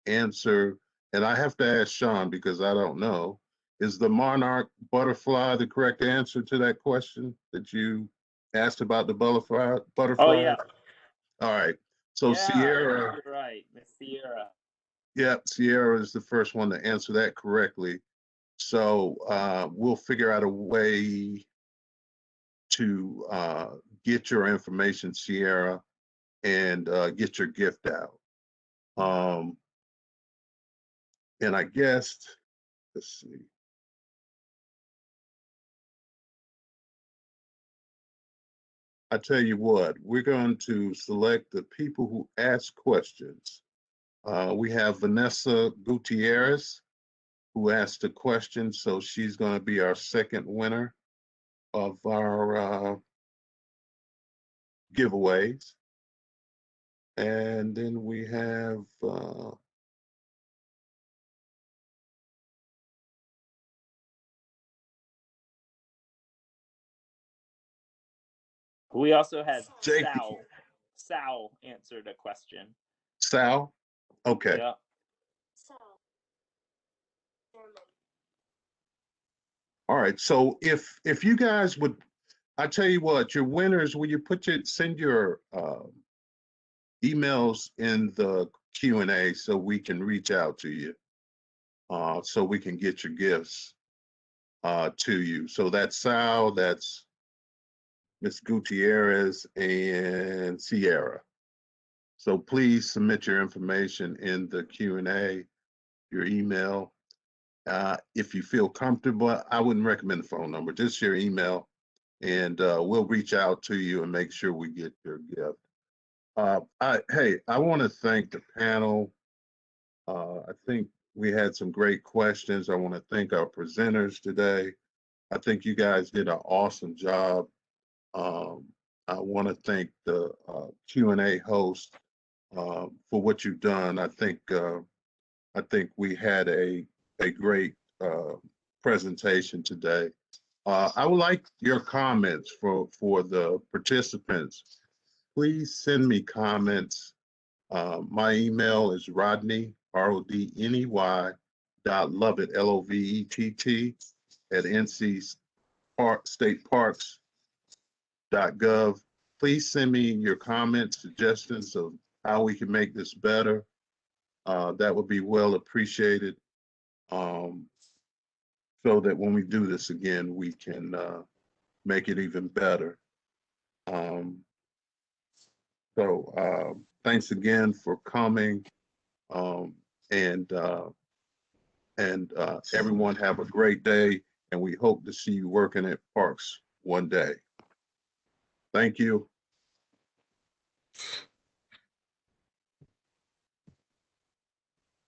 answer, and I have to ask Sean because I don't know. Is the monarch butterfly the correct answer to that question that you asked about the butterfly? Oh, yeah. All right. So yeah, Sierra. You're right, Miss Sierra. Yeah, Sierra is the first one to answer that correctly. So we'll figure out a way to get your information, Sierra, and get your gift out. And I guess, let's see. I tell you what, we're going to select the people who ask questions. We have Vanessa Gutierrez, who asked a question, so she's going to be our second winner of our giveaways. And then we have We also had JP. Sal answered a question. Sal? Okay. Yeah. All right, so if you guys would, I tell you what, your winners, will you send your emails in the Q&A so we can reach out to you, so we can get your gifts to you. So that's Sal, that's Ms. Gutierrez, and Sierra. So please submit your information in the Q&A, your email. If you feel comfortable, I wouldn't recommend the phone number, just your email, and we'll reach out to you and make sure we get your gift. Hey, I want to thank the panel. I think we had some great questions. I want to thank our presenters today. I think you guys did an awesome job. I want to thank the Q&A host for what you've done. I think we had a great presentation today. I would like your comments for the participants. Please send me comments. My email is Rodney, RODNEY, .Lovett, LOVETT, at NCstateparks.gov. Please send me your comments, suggestions of how we can make this better. That would be well appreciated, so that when we do this again, we can make it even better. Thanks again for coming, and everyone have a great day, and we hope to see you working at Parks one day. Thank you.